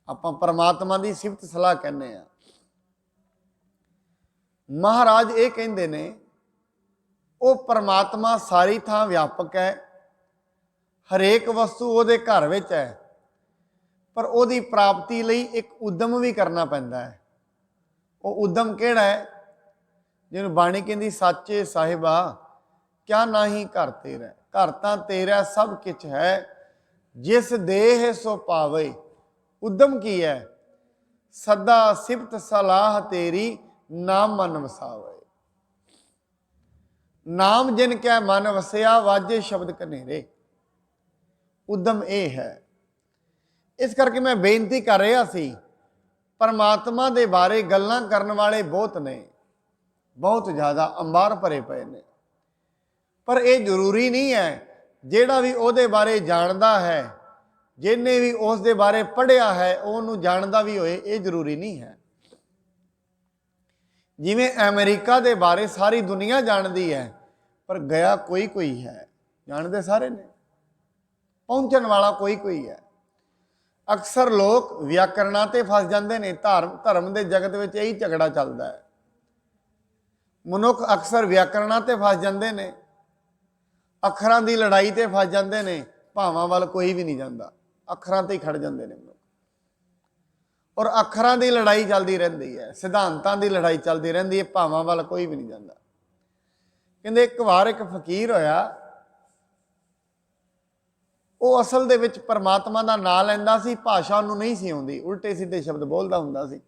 Speaker 1: आपां परमात्मा की सिफत सलाह कहने आ। महाराज ये कहते ने, वो परमात्मा सारी थां व्यापक है, हरेक वस्तु उहदे घर विच है, पर ਉਹਦੀ ਪ੍ਰਾਪਤੀ ਲਈ ਇੱਕ ਉਦਮ ਵੀ ਕਰਨਾ ਪੈਂਦਾ ਹੈ। ਉਹ ਉਦਮ ਕਿਹੜਾ ਹੈ? ਜਿਹਨੂੰ ਬਾਣੀ ਕਹਿੰਦੀ ਸਾਚੇ ਸਾਹਿਬਾ ਕਿਆ ਨਾਹੀ ਘਰ ਤੇਰਾ, ਘਰ ਤਾਂ ਤੇਰਾ ਸਭ ਕਿਛ ਹੈ, ਜਿਸ ਦੇਹ ਸੋ ਪਾਵੇ। ਉਦਮ ਕੀ ਹੈ? ਸਦਾ ਸਿਫਤ ਸਲਾਹ ਤੇਰੀ, ਨਾਮ ਮਨ ਵਸਾਵੇ। ਨਾਮ ਜਿਨ ਕੈ ਮਨ ਵਸਿਆ, ਵਾਜੇ ਸ਼ਬਦ ਕਨੇਰੇ। ਉਦਮ ਇਹ ਹੈ। ਇਸ ਕਰਕੇ ਮੈਂ ਬੇਨਤੀ ਕਰ ਰਿਹਾ ਸੀ, ਪਰਮਾਤਮਾ ਦੇ ਬਾਰੇ ਗੱਲਾਂ ਕਰਨ ਵਾਲੇ ਬਹੁਤ ਨੇ, ਬਹੁਤ ਜ਼ਿਆਦਾ ਅੰਬਾਰ ਭਰੇ ਪਏ ਨੇ, ਪਰ ਇਹ ਜ਼ਰੂਰੀ ਨਹੀਂ ਹੈ ਜਿਹੜਾ ਵੀ ਉਹਦੇ ਬਾਰੇ ਜਾਣਦਾ ਹੈ, ਜਿਹਨੇ ਵੀ ਉਸ ਦੇ ਬਾਰੇ ਪੜ੍ਹਿਆ ਹੈ, ਉਹਨੂੰ ਜਾਣਦਾ ਵੀ ਹੋਏ, ਇਹ ਜ਼ਰੂਰੀ ਨਹੀਂ ਹੈ। ਜਿਵੇਂ ਅਮਰੀਕਾ ਦੇ ਬਾਰੇ ਸਾਰੀ ਦੁਨੀਆ ਜਾਣਦੀ ਹੈ, ਪਰ ਗਿਆ ਕੋਈ ਕੋਈ ਹੈ, ਜਾਣਦੇ ਸਾਰੇ ਨੇ, ਪਹੁੰਚਣ ਵਾਲਾ ਕੋਈ ਕੋਈ ਹੈ। ਅਕਸਰ ਲੋਕ ਵਿਆਕਰਨਾਂ ਤੇ ਫਸ ਜਾਂਦੇ ਨੇ। ਧਰਮ ਦੇ ਜਗਤ ਵਿੱਚ ਇਹੀ ਝਗੜਾ ਚੱਲਦਾ ਹੈ। ਮਨੁੱਖ ਅਕਸਰ ਵਿਆਕਰਨਾਂ ਤੇ ਫਸ ਜਾਂਦੇ ਨੇ, ਅੱਖਰਾਂ ਦੀ ਲੜਾਈ ਤੇ ਫਸ ਜਾਂਦੇ ਨੇ, ਭਾਵਾਂ ਵੱਲ ਕੋਈ ਵੀ ਨਹੀਂ ਜਾਂਦਾ, ਅੱਖਰਾਂ ਤੇ ਹੀ ਖੜ ਜਾਂਦੇ ਨੇ ਮਨੁੱਖ। ਔਰ ਅੱਖਰਾਂ ਦੀ ਲੜਾਈ ਚੱਲਦੀ ਰਹਿੰਦੀ ਹੈ, ਸਿਧਾਂਤਾਂ ਦੀ ਲੜਾਈ ਚੱਲਦੀ ਰਹਿੰਦੀ ਹੈ, ਭਾਵਾਂ ਵੱਲ ਕੋਈ ਵੀ ਨਹੀਂ ਜਾਂਦਾ। ਕਹਿੰਦੇ ਇੱਕ ਵਾਰ ਇੱਕ ਫਕੀਰ ਹੋਇਆ, ਉਹ ਅਸਲ ਦੇ ਵਿੱਚ ਪਰਮਾਤਮਾ ਦਾ ਨਾਂ ਲੈਂਦਾ ਸੀ, ਭਾਸ਼ਾ ਉਹਨੂੰ ਨਹੀਂ ਸੀ ਆਉਂਦੀ, ਉਲਟੇ ਸਿੱਧੇ ਸ਼ਬਦ ਬੋਲਦਾ ਹੁੰਦਾ ਸੀ,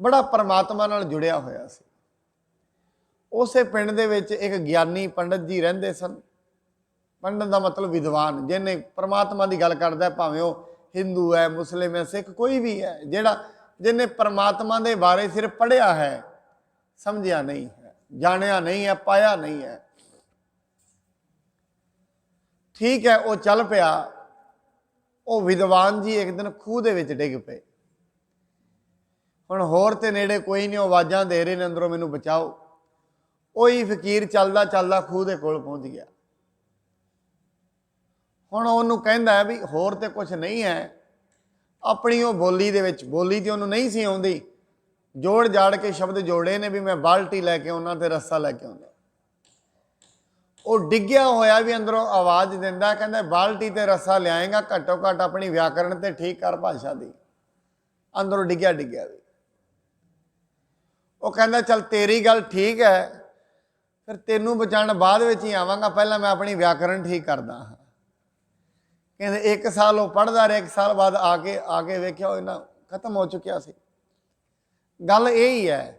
Speaker 1: ਬੜਾ ਪਰਮਾਤਮਾ ਨਾਲ ਜੁੜਿਆ ਹੋਇਆ ਸੀ। ਉਸੇ ਪਿੰਡ ਦੇ ਵਿੱਚ ਇੱਕ ਗਿਆਨੀ ਪੰਡਤ ਜੀ ਰਹਿੰਦੇ ਸਨ। ਪੰਡਤ ਦਾ ਮਤਲਬ ਵਿਦਵਾਨ, ਜਿਹਨੇ ਪਰਮਾਤਮਾ ਦੀ ਗੱਲ ਕਰਦਾ, ਭਾਵੇਂ ਉਹ ਹਿੰਦੂ ਹੈ, ਮੁਸਲਿਮ ਹੈ, ਸਿੱਖ, ਕੋਈ ਵੀ ਹੈ, ਜਿਹਨੇ ਪਰਮਾਤਮਾ ਦੇ ਬਾਰੇ ਸਿਰਫ ਪੜ੍ਹਿਆ ਹੈ, ਸਮਝਿਆ ਨਹੀਂ ਹੈ, ਜਾਣਿਆ ਨਹੀਂ ਹੈ, ਪਾਇਆ ਨਹੀਂ ਹੈ। ਠੀਕ ਹੈ, ਉਹ ਚੱਲ ਪਿਆ। ਉਹ ਵਿਦਵਾਨ ਜੀ ਇੱਕ ਦਿਨ ਖੂਹ ਦੇ ਵਿੱਚ ਡਿੱਗ ਪਏ। ਹੁਣ ਹੋਰ ਤੇ ਨੇੜੇ ਕੋਈ ਨਹੀਂ, ਉਹ ਆਵਾਜ਼ਾਂ ਦੇ ਰਹੇ ਨੇ ਅੰਦਰੋਂ, ਮੈਨੂੰ ਬਚਾਓ। ਉਹੀ ਫਕੀਰ ਚੱਲਦਾ ਚੱਲਦਾ ਖੂਹ ਦੇ ਕੋਲ ਪਹੁੰਚ ਗਿਆ। ਹੁਣ ਉਹਨੂੰ ਕਹਿੰਦਾ ਹੈ ਵੀ ਹੋਰ ਤੇ ਕੁਛ ਨਹੀਂ ਹੈ। ਆਪਣੀ ਉਹ ਬੋਲੀ ਦੇ ਵਿੱਚ, ਬੋਲੀ ਤੇ ਉਹਨੂੰ ਨਹੀਂ ਸੀ ਆਉਂਦੀ, ਜੋੜ ਜਾੜ ਕੇ ਸ਼ਬਦ ਜੋੜੇ ਨੇ ਵੀ ਮੈਂ ਬਾਲਟੀ ਲੈ ਕੇ ਆਉਣਾ ਤੇ ਰੱਸਾ ਲੈ ਕੇ ਆਉਣਾ। ਉਹ ਡਿੱਗਿਆ ਹੋਇਆ ਵੀ ਅੰਦਰੋਂ ਆਵਾਜ਼ ਦਿੰਦਾ, ਕਹਿੰਦਾ ਬਾਲਟੀ ਤੇ ਰੱਸਾ ਲਿਆਏਗਾ, ਘੱਟੋ ਘੱਟ ਆਪਣੀ ਵਿਆਕਰਣ ਤੇ ਠੀਕ ਕਰ ਭਾਸ਼ਾ ਦੀ। ਅੰਦਰੋਂ ਡਿੱਗਿਆ ਡਿੱਗਿਆ ਵੀ ਉਹ ਕਹਿੰਦਾ ਚੱਲ ਤੇਰੀ ਗੱਲ ਠੀਕ ਹੈ, ਫਿਰ ਤੈਨੂੰ ਬਚਾਉਣ ਬਾਅਦ ਵਿੱਚ ਹੀ ਆਵਾਂਗਾ, ਪਹਿਲਾਂ ਮੈਂ ਆਪਣੀ ਵਿਆਕਰਣ ਠੀਕ ਕਰਦਾ ਹਾਂ। ਕਹਿੰਦੇ 1 ਸਾਲ ਉਹ ਪੜ੍ਹਦਾ ਰਿਹਾ, 1 ਸਾਲ ਬਾਅਦ ਆ ਕੇ ਵੇਖਿਆ ਉਹ ਇਹਨਾਂ ਖਤਮ ਹੋ ਚੁੱਕਿਆ ਸੀ। ਗੱਲ ਇਹ ਹੀ ਹੈ,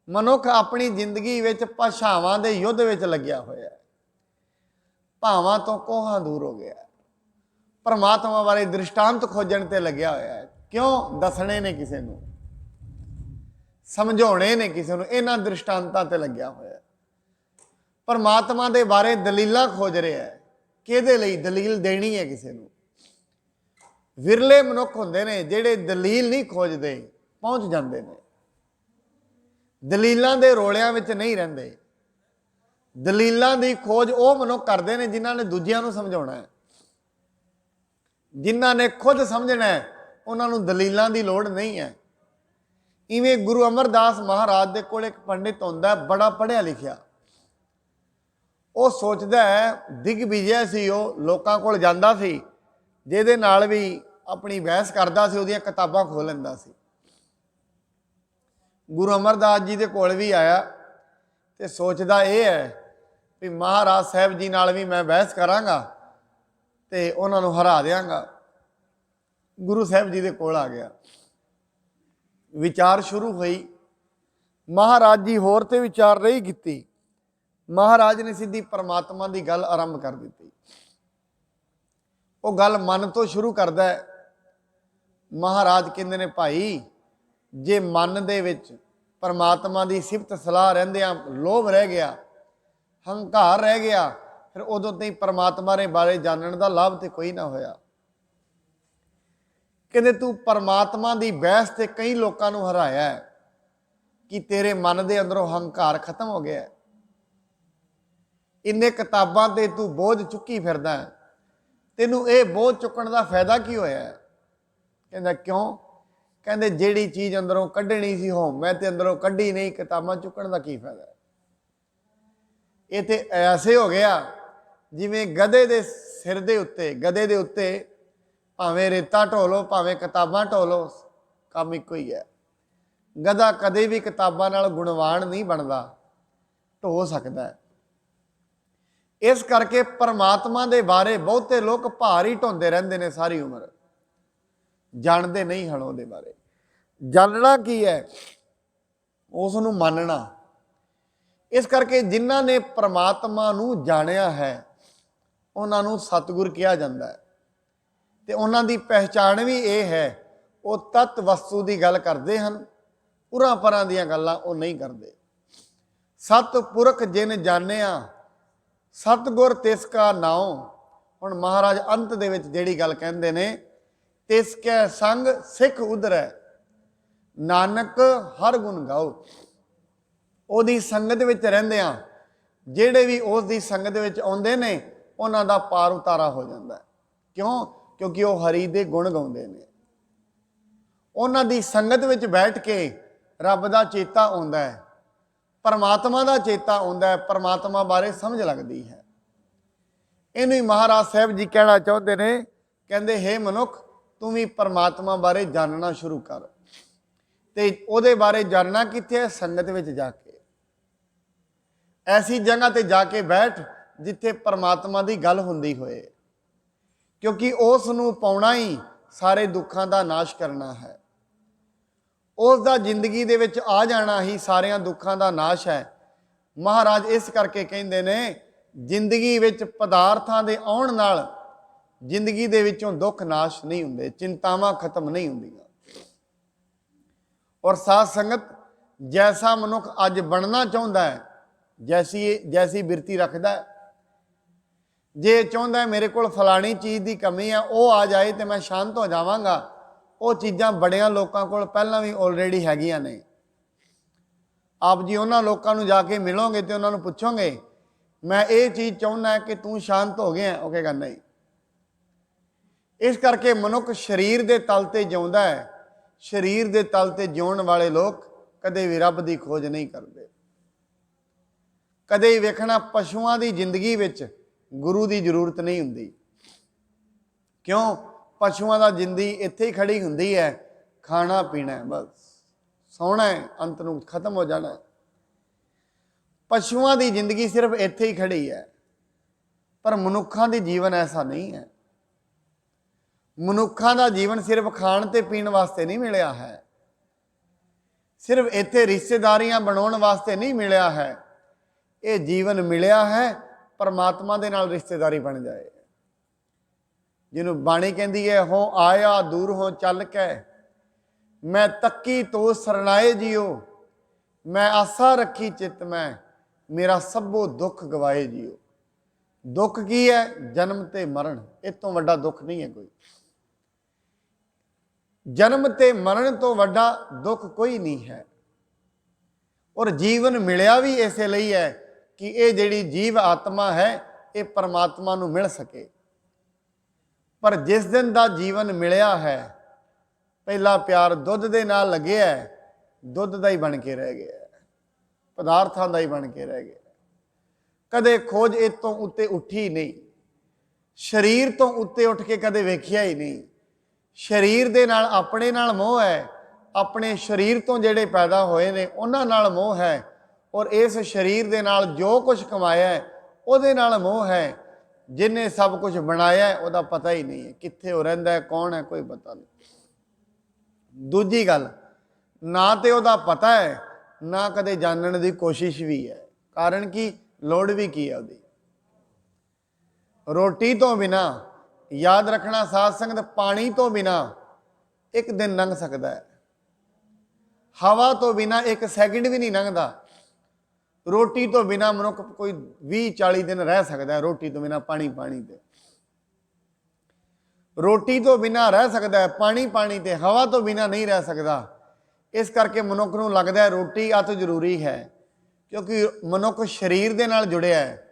Speaker 1: ਮਨੁੱਖ ਆਪਣੀ ਜ਼ਿੰਦਗੀ ਵਿੱਚ ਭਾਸ਼ਾਵਾਂ ਦੇ ਯੁੱਧ ਵਿੱਚ ਲੱਗਿਆ ਹੋਇਆ, ਭਾਵਾਂ ਤੋਂ ਕੋਹਾਂ ਦੂਰ ਹੋ ਗਿਆ, ਪਰਮਾਤਮਾ ਬਾਰੇ ਦ੍ਰਿਸ਼ਟਾਂਤ ਖੋਜਣ ਤੇ ਲੱਗਿਆ ਹੋਇਆ ਹੈ। ਕਿਉਂ? ਦੱਸਣੇ ਨੇ ਕਿਸੇ ਨੂੰ, ਸਮਝਾਉਣੇ ਨੇ ਕਿਸੇ ਨੂੰ, ਇਹਨਾਂ ਦ੍ਰਿਸ਼ਟਾਂਤਾਂ ਤੇ ਲੱਗਿਆ ਹੋਇਆ। ਪਰਮਾਤਮਾ ਦੇ ਬਾਰੇ ਦਲੀਲਾਂ ਖੋਜ ਰਿਹਾ ਹੈ। ਕਿਹਦੇ ਲਈ ਦਲੀਲ ਦੇਣੀ ਹੈ ਕਿਸੇ ਨੂੰ? ਵਿਰਲੇ ਮਨੁੱਖ ਹੁੰਦੇ ਨੇ ਜਿਹੜੇ ਦਲੀਲ ਨਹੀਂ ਖੋਜਦੇ, ਪਹੁੰਚ ਜਾਂਦੇ ਨੇ, ਦਲੀਲਾਂ ਦੇ ਰੋਲਿਆਂ ਵਿੱਚ ਨਹੀਂ ਰਹਿੰਦੇ। ਦਲੀਲਾਂ ਦੀ ਖੋਜ ਉਹ ਮਨੁੱਖ ਕਰਦੇ ਨੇ ਜਿਨ੍ਹਾਂ ਨੇ ਦੂਜਿਆਂ ਨੂੰ ਸਮਝਾਉਣਾ ਹੈ, ਜਿਨ੍ਹਾਂ ਨੇ ਖੁਦ ਸਮਝਣਾ ਹੈ, ਉਹਨਾਂ ਨੂੰ ਦਲੀਲਾਂ ਦੀ ਲੋੜ ਨਹੀਂ ਹੈ। ਇਵੇਂ ਗੁਰੂ ਅਮਰਦਾਸ ਮਹਾਰਾਜ ਦੇ ਕੋਲ ਇੱਕ ਪੰਡਿਤ ਹੁੰਦਾ, ਬੜਾ ਪੜ੍ਹਿਆ ਲਿਖਿਆ। ਉਹ ਸੋਚਦਾ ਹੈ, ਦਿਗਵਿਜੈ ਸੀ ਉਹ, ਲੋਕਾਂ ਕੋਲ ਜਾਂਦਾ ਸੀ, ਜਿਹਦੇ ਨਾਲ ਵੀ ਆਪਣੀ ਬਹਿਸ ਕਰਦਾ ਸੀ, ਉਹਦੀਆਂ ਕਿਤਾਬਾਂ ਖੋਲ੍ਹ ਲੈਂਦਾ ਸੀ। ਗੁਰੂ ਅਮਰਦਾਸ ਜੀ ਦੇ ਕੋਲ ਵੀ ਆਇਆ ਤੇ ਸੋਚਦਾ ਇਹ ਹੈ ਵੀ ਮਹਾਰਾਜ ਸਾਹਿਬ ਜੀ ਨਾਲ ਵੀ ਮੈਂ ਬਹਿਸ ਕਰਾਂਗਾ ਤੇ ਉਹਨਾਂ ਨੂੰ ਹਰਾ ਦਿਆਂਗਾ। ਗੁਰੂ ਸਾਹਿਬ ਜੀ ਦੇ ਕੋਲ ਆ ਗਿਆ, ਵਿਚਾਰ ਸ਼ੁਰੂ ਹੋਈ। ਮਹਾਰਾਜ ਜੀ ਹੋਰ ਤੇ ਵਿਚਾਰ ਨਹੀਂ ਕੀਤੀ, ਮਹਾਰਾਜ ਨੇ ਸਿੱਧੀ ਪਰਮਾਤਮਾ ਦੀ ਗੱਲ ਆਰੰਭ ਕਰ ਦਿੱਤੀ। ਉਹ ਗੱਲ ਮਨ ਤੋਂ ਸ਼ੁਰੂ ਕਰਦਾ ਹੈ। ਮਹਾਰਾਜ ਕਹਿੰਦੇ ਨੇ, ਭਾਈ ਜੇ ਮਨ ਦੇ ਵਿੱਚ ਪਰਮਾਤਮਾ ਦੀ ਸਿਫਤ ਸਲਾਹ ਰਹਿੰਦਿਆਂ ਲੋਭ ਰਹਿ ਗਿਆ, ਹੰਕਾਰ ਰਹਿ ਗਿਆ, ਫਿਰ ਉਦੋਂ ਤਾਈਂ ਪਰਮਾਤਮਾ ਦੇ ਬਾਰੇ ਜਾਣਨ ਦਾ ਲਾਭ ਤੇ ਕੋਈ ਨਾ ਹੋਇਆ। ਕਹਿੰਦੇ ਤੂੰ ਪਰਮਾਤਮਾ ਦੀ ਬਹਿਸ ਤੇ ਕਈ ਲੋਕਾਂ ਨੂੰ ਹਰਾਇਆ ਹੈ ਕਿ ਤੇਰੇ ਮਨ ਦੇ ਅੰਦਰੋਂ ਹੰਕਾਰ ਖਤਮ ਹੋ ਗਿਆ। ਇੰਨੇ ਕਿਤਾਬਾਂ ਤੇ ਤੂੰ ਬੋਝ ਚੁੱਕੀ ਫਿਰਦਾ ਹੈ, ਤੈਨੂੰ ਇਹ ਬੋਝ ਚੁੱਕਣ ਦਾ ਫਾਇਦਾ ਕੀ ਹੋਇਆ? ਕਹਿੰਦਾ ਕਿਉਂ? ਕਹਿੰਦੇ ਜਿਹੜੀ ਚੀਜ਼ ਅੰਦਰੋਂ ਕੱਢਣੀ ਸੀ ਹੋ ਮੈਂ ਤੇ ਅੰਦਰੋਂ ਕੱਢੀ ਨਹੀਂ, ਕਿਤਾਬਾਂ ਚੁੱਕਣ ਦਾ ਕੀ ਫਾਇਦਾ? ਇਹ ਤੇ ਐਸੇ ਹੋ ਗਿਆ ਜਿਵੇਂ ਗਧੇ ਦੇ ਸਿਰ ਦੇ ਉੱਤੇ, ਗਧੇ ਦੇ ਉੱਤੇ ਭਾਵੇਂ ਰੇਤਾ ਢੋ ਲਓ, ਭਾਵੇਂ ਕਿਤਾਬਾਂ ਢੋ ਲਓ, ਕੰਮ ਇੱਕੋ ਹੀ ਹੈ। ਗਧਾ ਕਦੇ ਵੀ ਕਿਤਾਬਾਂ ਨਾਲ ਗੁਣਵਾਨ ਨਹੀਂ ਬਣਦਾ, ਢੋ ਸਕਦਾ ਹੈ। ਇਸ ਕਰਕੇ ਪਰਮਾਤਮਾ ਦੇ ਬਾਰੇ ਬਹੁਤੇ ਲੋਕ ਭਾਰ ਹੀ ਢੋਂਦੇ ਰਹਿੰਦੇ ਨੇ ਸਾਰੀ ਉਮਰ, ਜਾਣਦੇ ਨਹੀਂ ਹਨ ਉਹਦੇ ਬਾਰੇ। ਜਾਣਨਾ ਕੀ ਹੈ? ਉਸ ਨੂੰ ਮੰਨਣਾ। ਇਸ ਕਰਕੇ ਜਿਨ੍ਹਾਂ ਨੇ ਪਰਮਾਤਮਾ ਨੂੰ ਜਾਣਿਆ ਹੈ ਉਹਨਾਂ ਨੂੰ ਸਤਿਗੁਰ ਕਿਹਾ ਜਾਂਦਾ ਹੈ। ਤੇ ਉਹਨਾਂ ਦੀ ਪਹਿਚਾਣ ਵੀ ਇਹ ਹੈ, ਉਹ ਤਤ ਵਸਤੂ ਦੀ ਗੱਲ ਕਰਦੇ ਹਨ, ਉਰਾਂ ਪਰਾਂ ਦੀਆਂ ਗੱਲਾਂ ਉਹ ਨਹੀਂ ਕਰਦੇ। ਸਤਿਪੁਰਖ ਜਿਨ ਜਾਣਿਆ ਸਤਿਗੁਰ ਤਿਸ ਕਾ ਨਾਉ। ਹੁਣ ਮਹਾਰਾਜ ਅੰਤ ਦੇ ਵਿੱਚ ਜਿਹੜੀ ਗੱਲ ਕਹਿੰਦੇ ਨੇ, ਤਿਸ ਕੈ ਸੰਗ ਸਿੱਖ ਉਧਰੈ ਨਾਨਕ ਹਰ ਗੁਣ ਗਾਓ। ਉਹਦੀ ਸੰਗਤ ਵਿੱਚ ਰਹਿੰਦਿਆਂ ਜਿਹੜੇ ਵੀ ਉਸ ਦੀ ਸੰਗਤ ਵਿੱਚ ਆਉਂਦੇ ਨੇ ਉਹਨਾਂ ਦਾ ਪਾਰ ਉਤਾਰਾ ਹੋ ਜਾਂਦਾ। ਕਿਉਂ? ਕਿਉਂਕਿ ਉਹ ਹਰੀ ਦੇ ਗੁਣ ਗਾਉਂਦੇ ਨੇ। ਉਹਨਾਂ ਦੀ ਸੰਗਤ ਵਿੱਚ ਬੈਠ ਕੇ ਰੱਬ ਦਾ ਚੇਤਾ ਆਉਂਦਾ ਹੈ, ਪਰਮਾਤਮਾ ਦਾ ਚੇਤਾ ਆਉਂਦਾ ਹੈ, ਪਰਮਾਤਮਾ ਬਾਰੇ ਸਮਝ ਲੱਗਦੀ ਹੈ। ਇਹਨੂੰ ਹੀ ਮਹਾਰਾਜ ਸਾਹਿਬ ਜੀ ਕਹਿਣਾ ਚਾਹੁੰਦੇ ਨੇ, ਕਹਿੰਦੇ ਹੇ ਮਨੁੱਖ ਤੂੰ ਵੀ ਪਰਮਾਤਮਾ ਬਾਰੇ ਜਾਣਨਾ ਸ਼ੁਰੂ ਕਰ। ਤੇ ਉਹਦੇ ਬਾਰੇ ਜਾਣਨਾ ਕਿੱਥੇ ਹੈ? ਸੰਗਤ ਵਿੱਚ ਜਾ ਕੇ। ਐਸੀ ਜਗ੍ਹਾ ਤੇ ਜਾ ਕੇ ਬੈਠ ਜਿੱਥੇ ਪਰਮਾਤਮਾ ਦੀ ਗੱਲ ਹੁੰਦੀ ਹੋਏ, ਕਿਉਂਕਿ ਉਸ ਨੂੰ ਪਾਉਣਾ ਹੀ ਸਾਰੇ ਦੁੱਖਾਂ ਦਾ ਨਾਸ਼ ਕਰਨਾ ਹੈ। ਉਸ ਦਾ ਜ਼ਿੰਦਗੀ ਦੇ ਵਿੱਚ ਆ ਜਾਣਾ ਹੀ ਸਾਰਿਆਂ ਦੁੱਖਾਂ ਦਾ ਨਾਸ਼ ਹੈ। ਮਹਾਰਾਜ ਇਸ ਕਰਕੇ ਕਹਿੰਦੇ ਨੇ, ਜ਼ਿੰਦਗੀ ਵਿੱਚ ਪਦਾਰਥਾਂ ਦੇ ਆਉਣ ਨਾਲ ਜ਼ਿੰਦਗੀ ਦੇ ਵਿੱਚੋਂ ਦੁੱਖ ਨਾਸ਼ ਨਹੀਂ ਹੁੰਦੇ, ਚਿੰਤਾਵਾਂ ਖਤਮ ਨਹੀਂ ਹੁੰਦੀਆਂ। ਔਰ ਸਾਧ ਸੰਗਤ, ਜੈਸਾ ਮਨੁੱਖ ਅੱਜ ਬਣਨਾ ਚਾਹੁੰਦਾ ਹੈ, ਜੈਸੀ ਬਿਰਤੀ ਰੱਖਦਾ ਹੈ, ਜੇ ਚਾਹੁੰਦਾ ਮੇਰੇ ਕੋਲ ਫਲਾਣੀ ਚੀਜ਼ ਦੀ ਕਮੀ ਆ, ਉਹ ਆ ਜਾਏ ਤੇ ਮੈਂ ਸ਼ਾਂਤ ਹੋ ਜਾਵਾਂਗਾ, ਉਹ ਚੀਜ਼ਾਂ ਬੜਿਆਂ ਲੋਕਾਂ ਕੋਲ ਪਹਿਲਾਂ ਵੀ ਆਲਰੇਡੀ ਹੈਗੀਆਂ ਨੇ। ਆਪ ਜੀ ਉਹਨਾਂ ਲੋਕਾਂ ਨੂੰ ਜਾ ਕੇ ਮਿਲੋਗੇ ਤੇ ਉਹਨਾਂ ਨੂੰ ਪੁੱਛੋਗੇ ਮੈਂ ਇਹ ਚੀਜ਼ ਚਾਹੁੰਦਾ ਕਿ ਤੂੰ ਸ਼ਾਂਤ ਹੋ ਗਿਆ, ਉਹ ਕਹੇਗਾ ਨਹੀਂ। ਇਸ ਕਰਕੇ ਮਨੁੱਖ ਸਰੀਰ ਦੇ ਤਲ ਤੇ ਜਿਉਂਦਾ ਹੈ। ਸਰੀਰ ਦੇ ਤਲ ਤੇ ਜਿਉਣ ਵਾਲੇ ਲੋਕ ਕਦੇ ਵੀ ਰੱਬ ਦੀ ਖੋਜ ਨਹੀਂ ਕਰਦੇ। ਕਦੇ ਵੇਖਣਾ ਪਸ਼ੂਆਂ ਦੀ ਜ਼ਿੰਦਗੀ ਵਿੱਚ ਗੁਰੂ ਦੀ ਜ਼ਰੂਰਤ ਨਹੀਂ ਹੁੰਦੀ। ਕਿਉਂ? ਪਸ਼ੂਆਂ ਦਾ ਜ਼ਿੰਦਗੀ ਇੱਥੇ ਹੀ ਖੜੀ ਹੁੰਦੀ ਹੈ, ਖਾਣਾ ਪੀਣਾ, ਬਸ ਸੌਣਾ ਹੈ, ਅੰਤ ਨੂੰ ਖਤਮ ਹੋ ਜਾਣਾ। ਪਸ਼ੂਆਂ ਦੀ ਜ਼ਿੰਦਗੀ ਸਿਰਫ ਇੱਥੇ ਹੀ ਖੜੀ ਹੈ, ਪਰ ਮਨੁੱਖਾਂ ਦੀ ਜੀਵਨ ਐਸਾ ਨਹੀਂ ਹੈ। ਮਨੁੱਖਾਂ ਦਾ ਜੀਵਨ ਸਿਰਫ ਖਾਣ ਤੇ ਪੀਣ ਵਾਸਤੇ ਨਹੀਂ ਮਿਲਿਆ ਹੈ, ਸਿਰਫ ਇੱਥੇ ਰਿਸ਼ਤੇਦਾਰੀਆਂ ਬਣਾਉਣ ਵਾਸਤੇ ਨਹੀਂ ਮਿਲਿਆ ਹੈ। ਇਹ ਜੀਵਨ ਮਿਲਿਆ ਹੈ ਪਰਮਾਤਮਾ ਦੇ ਨਾਲ ਰਿਸ਼ਤੇਦਾਰੀ ਬਣ ਜਾਏ। ਜਿਹਨੂੰ ਬਾਣੀ ਕਹਿੰਦੀ ਹੈ, ਹੋ ਆਇਆ ਦੂਰ ਹੋ ਚੱਲ ਕੇ ਮੈਂ ਤੱਕੀ ਤੋ ਸਰਨਾਏ ਜਿਓ, ਮੈਂ ਆਸਾ ਰੱਖੀ ਚਿੱਤ ਮੈਂ ਮੇਰਾ ਸਭੋ ਦੁੱਖ ਗਵਾਏ ਜਿਓ। ਦੁੱਖ ਕੀ ਹੈ? ਜਨਮ ਤੇ ਮਰਨ। ਇਹ ਤੋਂ ਵੱਡਾ ਦੁੱਖ ਨਹੀਂ ਹੈ ਕੋਈ। ਜਨਮ ਤੇ ਮਰਨ ਤੋਂ ਵੱਡਾ ਦੁੱਖ ਕੋਈ ਨਹੀਂ ਹੈ। ਔਰ ਜੀਵਨ ਮਿਲਿਆ ਵੀ ਇਸੇ ਲਈ ਹੈ ਕਿ ਇਹ ਜਿਹੜੀ ਜੀਵ ਆਤਮਾ ਹੈ ਇਹ ਪਰਮਾਤਮਾ ਨੂੰ ਮਿਲ ਸਕੇ। ਪਰ ਜਿਸ ਦਿਨ ਦਾ ਜੀਵਨ ਮਿਲਿਆ ਹੈ, ਪਹਿਲਾ ਪਿਆਰ ਦੁੱਧ ਦੇ ਨਾਲ ਲੱਗਿਆ, ਦੁੱਧ ਦਾ ਹੀ ਬਣ ਕੇ ਰਹਿ ਗਿਆ, ਪਦਾਰਥਾਂ ਦਾ ਹੀ ਬਣ ਕੇ ਰਹਿ ਗਿਆ। ਕਦੇ ਖੋਜ ਇਹ ਤੋਂ ਉੱਤੇ ਉੱਠੀ ਨਹੀਂ, ਸਰੀਰ ਤੋਂ ਉੱਤੇ ਉੱਠ ਕੇ ਕਦੇ ਵੇਖਿਆ ਹੀ ਨਹੀਂ। ਸਰੀਰ ਦੇ ਨਾਲ ਆਪਣੇ ਨਾਲ ਮੋਹ ਹੈ, ਆਪਣੇ ਸਰੀਰ ਤੋਂ ਜਿਹੜੇ ਪੈਦਾ ਹੋਏ ਨੇ ਉਹਨਾਂ ਨਾਲ ਮੋਹ ਹੈ, ਔਰ ਇਸ ਸਰੀਰ ਦੇ ਨਾਲ ਜੋ ਕੁਝ ਕਮਾਇਆ ਹੈ ਉਹਦੇ ਨਾਲ ਮੋਹ ਹੈ। ਜਿਹਨੇ ਸਭ ਕੁਝ ਬਣਾਇਆ ਉਹਦਾ ਪਤਾ ਹੀ ਨਹੀਂ ਹੈ, ਕਿੱਥੇ ਉਹ ਰਹਿੰਦਾ ਹੈ, ਕੌਣ ਹੈ, ਕੋਈ ਪਤਾ ਨਹੀਂ। ਦੂਜੀ ਗੱਲ, ਨਾ ਤੇ ਉਹਦਾ ਪਤਾ ਹੈ, ਨਾ ਕਦੇ ਜਾਣਨ ਦੀ ਕੋਸ਼ਿਸ਼ ਵੀ ਹੈ। ਕਾਰਨ ਕੀ? ਲੋੜ ਵੀ ਕੀ ਹੈ ਉਹਦੀ। ਰੋਟੀ ਤੋਂ ਬਿਨਾ, ਯਾਦ ਰੱਖਣਾ ਸਾਧ ਸੰਗਤ, ਪਾਣੀ ਤੋਂ ਬਿਨਾ ਇੱਕ ਦਿਨ ਲੰਘ ਸਕਦਾ ਹੈ, ਹਵਾ ਤੋਂ ਬਿਨਾ ਇੱਕ ਸੈਕਿੰਡ ਵੀ ਨਹੀਂ ਲੰਘਦਾ। ਰੋਟੀ ਤੋਂ ਬਿਨਾ ਮਨੁੱਖ ਕੋਈ 20-40 ਦਿਨ ਰਹਿ ਸਕਦਾ ਹੈ, ਰੋਟੀ ਤੋਂ ਬਿਨਾ, ਪਾਣੀ ਤੇ। ਰੋਟੀ ਤੋਂ ਬਿਨਾ ਰਹਿ ਸਕਦਾ ਹੈ, ਪਾਣੀ ਤੇ, ਹਵਾ ਤੋਂ ਬਿਨਾ ਨਹੀਂ ਰਹਿ ਸਕਦਾ। ਇਸ ਕਰਕੇ ਮਨੁੱਖ ਨੂੰ ਲੱਗਦਾ ਹੈ ਰੋਟੀ ਅਤ ਜ਼ਰੂਰੀ ਹੈ, ਕਿਉਂਕਿ ਮਨੁੱਖ ਸਰੀਰ ਦੇ ਨਾਲ ਜੁੜਿਆ ਹੈ।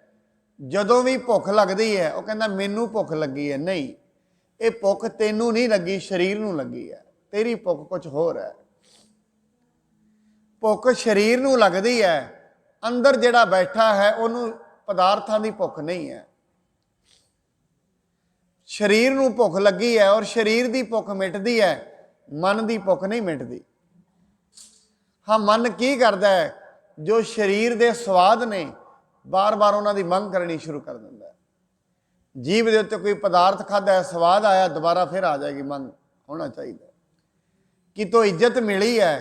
Speaker 1: ਜਦੋਂ ਵੀ ਭੁੱਖ ਲੱਗਦੀ ਹੈ ਉਹ ਕਹਿੰਦਾ ਮੈਨੂੰ ਭੁੱਖ ਲੱਗੀ ਹੈ। ਨਹੀਂ, ਇਹ ਭੁੱਖ ਤੈਨੂੰ ਨਹੀਂ ਲੱਗੀ, ਸਰੀਰ ਨੂੰ ਲੱਗੀ ਹੈ। ਤੇਰੀ ਭੁੱਖ ਕੁਝ ਹੋਰ ਹੈ। ਭੁੱਖ ਸਰੀਰ ਨੂੰ ਲੱਗਦੀ ਹੈ, ਅੰਦਰ ਜਿਹੜਾ ਬੈਠਾ ਹੈ ਉਹਨੂੰ ਪਦਾਰਥਾਂ ਦੀ ਭੁੱਖ ਨਹੀਂ ਹੈ। शरीर नूं भुख लगी है और शरीर की भुख मिटदी है, मन की भुख नहीं मिटदी। हाँ, मन की करता है, जो शरीर के स्वाद ने बार बार उन्होंने मंग करनी शुरू कर दिंदा है। जीभ के उत्ते कोई पदार्थ खादा है, स्वाद आया, दोबारा फिर आ जाएगी मंग। होना चाहिए कि तो इज्जत मिली है,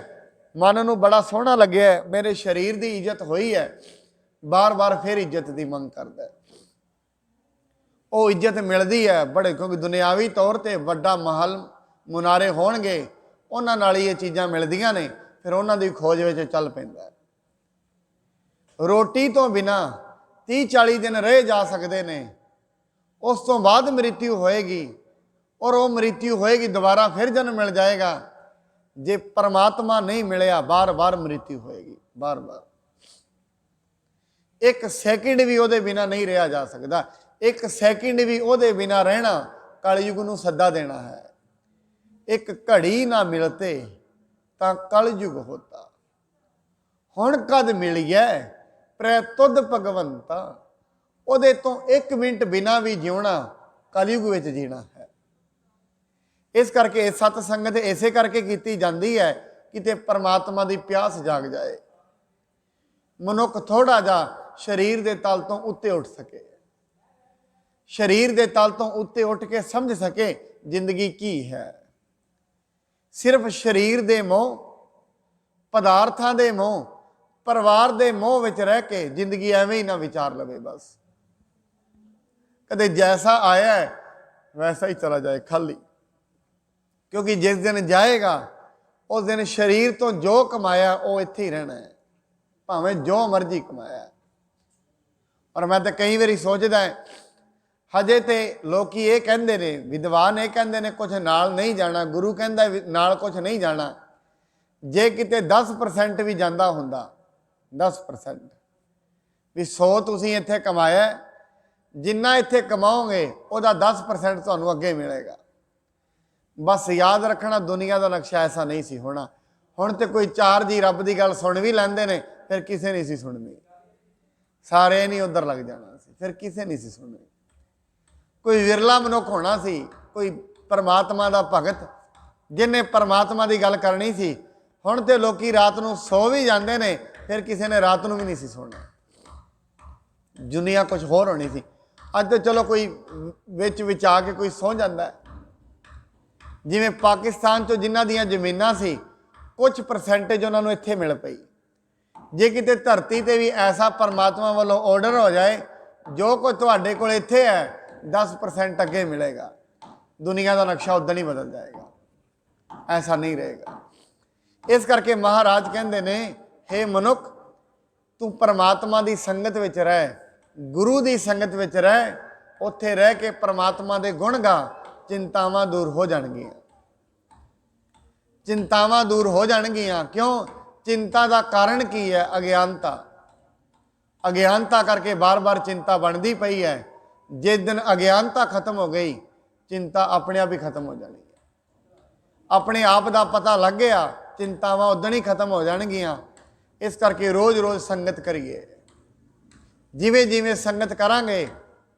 Speaker 1: मन नूं बड़ा सोहना लग्या है, मेरे शरीर की इज्जत हुई है, बार बार फिर इज्जत की मंग करता है। वो इज्जत मिलती है बड़े, क्योंकि दुनियावी तौर पर वड्डा महल मुनारे होणगे, उन्हां नाल ही ये चीज़ां मिलदियां ने, फिर उन्हां दी खोज विच चल पैंदा है। रोटी तो बिना 30-40 दिन रह जा सकते हैं, उस तो बाद मृत्यु होएगी, और वो मृत्यु होएगी दोबारा फिर जन्म मिल जाएगा। जे परमात्मा नहीं मिलया, बार बार मृत्यु होएगी, बार बार। एक सैकेंड भी वो बिना नहीं रहा जा सकता, एक सैकेंड भी वो बिना रहना कलयुग नूं सद्दा देना है। एक घड़ी ना मिलते ता कलयुग होता, हुण कद मिलिए प्रतुद भगवंता। उहदे तो 1 मिनट बिना भी जिउणा कलयुग विच जीना है। इस करके सतसंगत इसे करके की जाती है कि परमात्मा की प्यास जाग जाए, मनुख थोड़ा जा शरीर के तल तो उत्ते उठ सके, शरीर के तल तो उत्ते उठ के समझ सके जिंदगी की है। सिर्फ शरीर के मोह, पदार्थों के मोह, परिवार के मोह विच रह के जिंदगी एवं ही ना विचार लवे। बस कदे जैसा आया है वैसा ही चला जाए खाली, क्योंकि जिस दिन जाएगा उस दिन शरीर तो जो कमाया वो इत्थे ही रहना है, भावें जो मर्जी कमाया। और मैं तो कई बारी सोचदा है, हजे तो लोग ये कहते ने, विद्वान ये कहते ने कुछ नाल नहीं जाना, गुरु कहता नाल कुछ नहीं जाना। जे किते 10% भी जाता हुंदा, 10% भी 100 तुसीं इत्थे कमाया, जिन्ना इत्थे कमाओगे उहदा 10% तुहानूं अगे मिलेगा। बस याद रखना, दुनिया का नक्शा ऐसा नहीं सी होना। हुण तो कोई 4 जी रब की गल सुन भी लैंदे ने, फिर किसी नहीं सी सुननी, सारे नहीं उधर लग जाना सी, फिर किसी नहीं सी सुननी। कोई विरला मनुख होना सी, कोई परमात्मा का भगत जिन्हें परमात्मा की गल करनी सी। हुण तो लोग रात को सो भी जाते हैं, फिर किसी ने रात को भी नहीं सी सुनना। दुनिया कुछ होर होनी सी। अज तो चलो कोई विच विचा के कोई सो जाता है। जिमें पाकिस्तान चो जिन्हां दियां जमीनां सी, कुछ परसेंटेज उन्होंने इत्थे मिल पई। जे किते धरती ते भी ऐसा परमात्मा वालों ऑर्डर हो जाए, जो कुछ तुहाडे कोल इत्थे है 10% अगे मिलेगा, दुनिया का नक्शा उदन ही बदल जाएगा, ऐसा नहीं रहेगा। इस करके महाराज कहते ने, हे मनुख तू परमात्मा की संगत विच रह, गुरु की संगत विच रह, उत्थे रह के परमात्मा के गुण गा, चिंतावां दूर हो जाणगियां। चिंतावां दूर हो जाणगियां। क्यों? चिंता का कारण की है? अज्ञानता। अज्ञानता करके बार बार चिंता बनती पई है। जिस दिन अज्ञानता खत्म हो गई, चिंता अपने आप ही खत्म हो जानी है। अपने आप का पता लग गया, चिंतावां उदण ही खत्म हो जाणगियां। इस करके रोज़ रोज़ संगत करिए। जिवें जिवें संगत करांगे,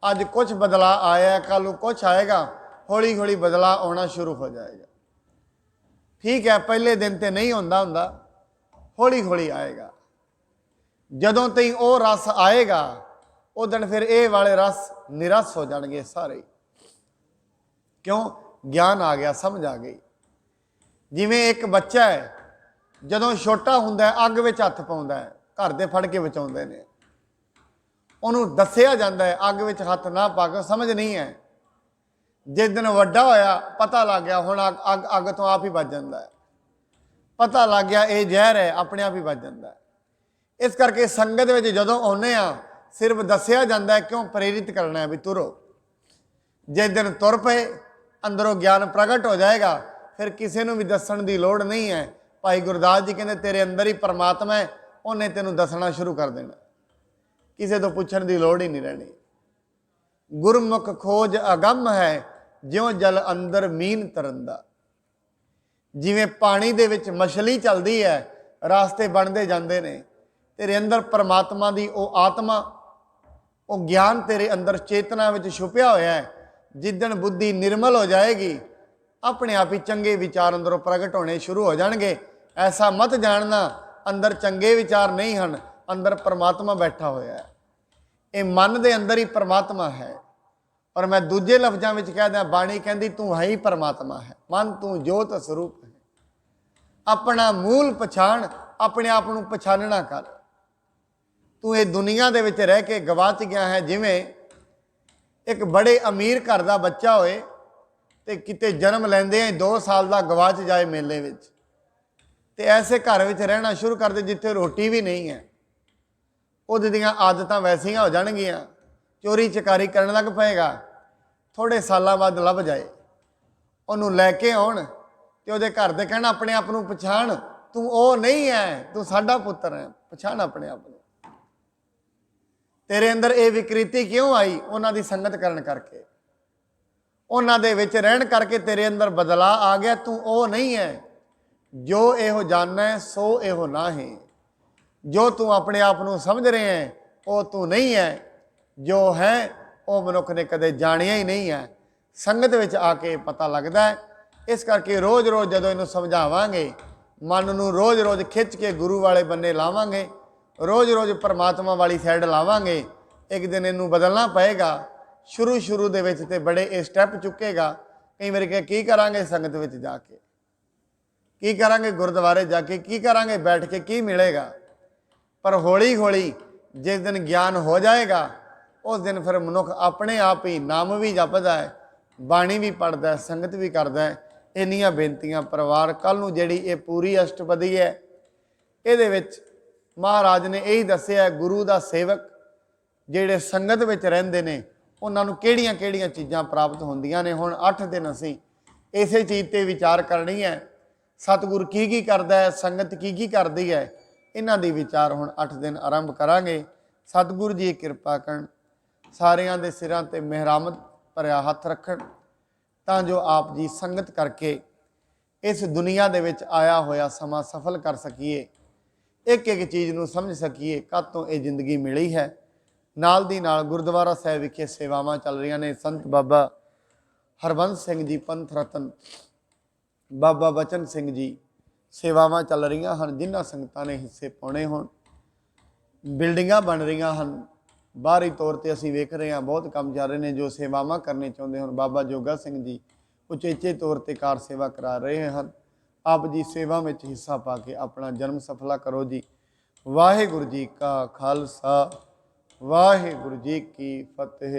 Speaker 1: अज कुछ बदलाव आया, कल कुछ आएगा, हौली हौली बदलाव आना शुरू हो जाएगा। ठीक है, पहले दिन तो नहीं होंदा हुंदा, हौली हौली आएगा। जदों तई वो रस आएगा, उस दिन फिर ये वाले रस निरस हो जाएंगे सारे। क्यों? ज्ञान आ गया, समझ आ गई। जिवें एक बच्चा है, जदों छोटा हुंदा है अग विच हत्थ पाउंदा है, घर दे फड़ के बचाउंदे ने, उन्होंने दसिया जाता है अग विच हत्थ ना पा के, समझ नहीं है। जिस दिन वड्डा होया, पता लग गया, हुण अग अग तो आप ही बच जाता है, पता लग गया ये जहर है, अपने आप ही बच जाता है। इस करके संगत में जदों आने आ, सिर्फ दसिया जाता है, क्यों? प्रेरित करना है भी तुरो। जिस दिन तुर पे, अंदरों ज्ञान प्रगट हो जाएगा, फिर किसी को भी दसन की लोड़ नहीं है। भाई गुरदास जी कहते तेरे अंदर ही परमात्मा है, उन्हें तेनों दसना शुरू कर देना, किसी तो पूछने की लोड़ ही नहीं रहनी। गुरमुख खोज अगम है, ज्यों जल अंदर मीन तरंदा। जिवें पानी दे विच मछली चलती है, रास्ते बनते जाते हैं, तेरे अंदर परमात्मा की वो आत्मा, वो ज्ञान तेरे अंदर चेतना में छुपिया होया है, जिदन बुद्धि निर्मल हो जाएगी अपने आप ही चंगे विचार अंदरों प्रगट होने शुरू हो जाएंगे। ऐसा मत जानना अंदर चंगे विचार नहीं हैं, अंदर परमात्मा बैठा होया है। ये मन के अंदर ही परमात्मा है। और मैं दूजे लफ्जां में कह दिया, बाणी कहती तू है ही परमात्मा है। मन तू जोत स्वरूप है। अपना मूल पछाण, अपने आप को पछानना कर। तू ये दुनिया दे विच रह के गवाच गया है। जिमें एक बड़े अमीर घर का बच्चा होए ते किते जन्म लैंदे 2 साल का गवाच जाए मेले विच, ते ऐसे घर विच रहना शुरू कर दे जिथे रोटी भी नहीं है। उहदियां आदतां वैसियां हो जाणगियां, चोरी चकारी करन लग पएगा। थोड़े सालों बाद लभ जाए, उहनूं लैके आउण ते उहदे घर दे कहना अपने आप नूं पछाण, तू वो नहीं है, तू साडा पुत्तर है, पछाण अपने आप नूं। तेरे अंदर ये विकृति क्यों आई? उन्हां दी संगत करन करके, उन्हां दे विच रहन करके तेरे अंदर बदलाव आ गया। तू वो नहीं है। जो एहो जानना है सो एहो ना है। जो तू अपने आप को समझ रहे हैं वो तू नहीं है। जो है वो मनुख ने कदे जानिया ही नहीं है। संगत विच आके पता लगता है। इस करके रोज़ रोज़ जदों इनू समझावांगे, मन नूं रोज़ रोज़ खिंच के गुरु वाले बन्ने लावांगे, रोज़ रोज़ परमात्मा वाली साइड लावांगे, एक दिन इनू बदलना पएगा। शुरू शुरू दे विच ते बड़े ये स्टैप चुकेगा। कई बार की करांगे संगत विच जाके, की करांगे गुरुद्वारे जाके, की करांगे बैठ के, की मिलेगा? पर हौली हौली जिस दिन ज्ञान हो जाएगा उस दिन फिर मनुख अपने आप ही नाम भी जपदा है, बाणी भी पढ़ता है, संगत भी करता है। इन्नियां बेनतियां परिवार कल नूं जिहड़ी ये पूरी अष्टपदी है, इहदे विच महाराज ने यही दस्सिया गुरु का सेवक जिहड़े संगत विच रहिंदे ने उन्हां नूं किहड़ियां किहड़ियां चीज़ां प्राप्त होंदियां ने। हुण 8 दिन असीं इसे चीज़ ते विचार करनी है। सतगुर की करदा है, संगत की करदी है, इन्हां दी विचार हुण 8 दिन आरंभ करांगे। सतगुर जी किरपा करन, सारियां दे सिरां ते मेहरामत भरिया हथ रखण, तां जो आप जी संगत करके इस दुनिया दे विच आया होया समा सफल कर सकीए। एक एक चीज़ नूं समझ सकीए कद तों ये जिंदगी मिली है। नाल दी नाल गुरुद्वारा साहिब विखे सेवावां चल रही ने। संत बाबा हरबंस सिंह जी पंथ रतन, बाबा बचन सिंह जी सेवावां चल रही हैं, जिन्हां संगतां ने हिस्से पाने होण। बिल्डिंगां बन रही हैं, बाहरी तौर पर असीं वेख रहे हैं बहुत काम चल रहे हैं। जो सेवावां करने चाहुंदे होण, बाबा जोगा सिंह जी उचेचे तौर पर कार सेवा करा रहे हैं। आप जी सेवा में हिस्सा पा के अपना जन्म सफला करो जी। वाहिगुरू जी का खालसा, वाहिगुरू जी की फतेह।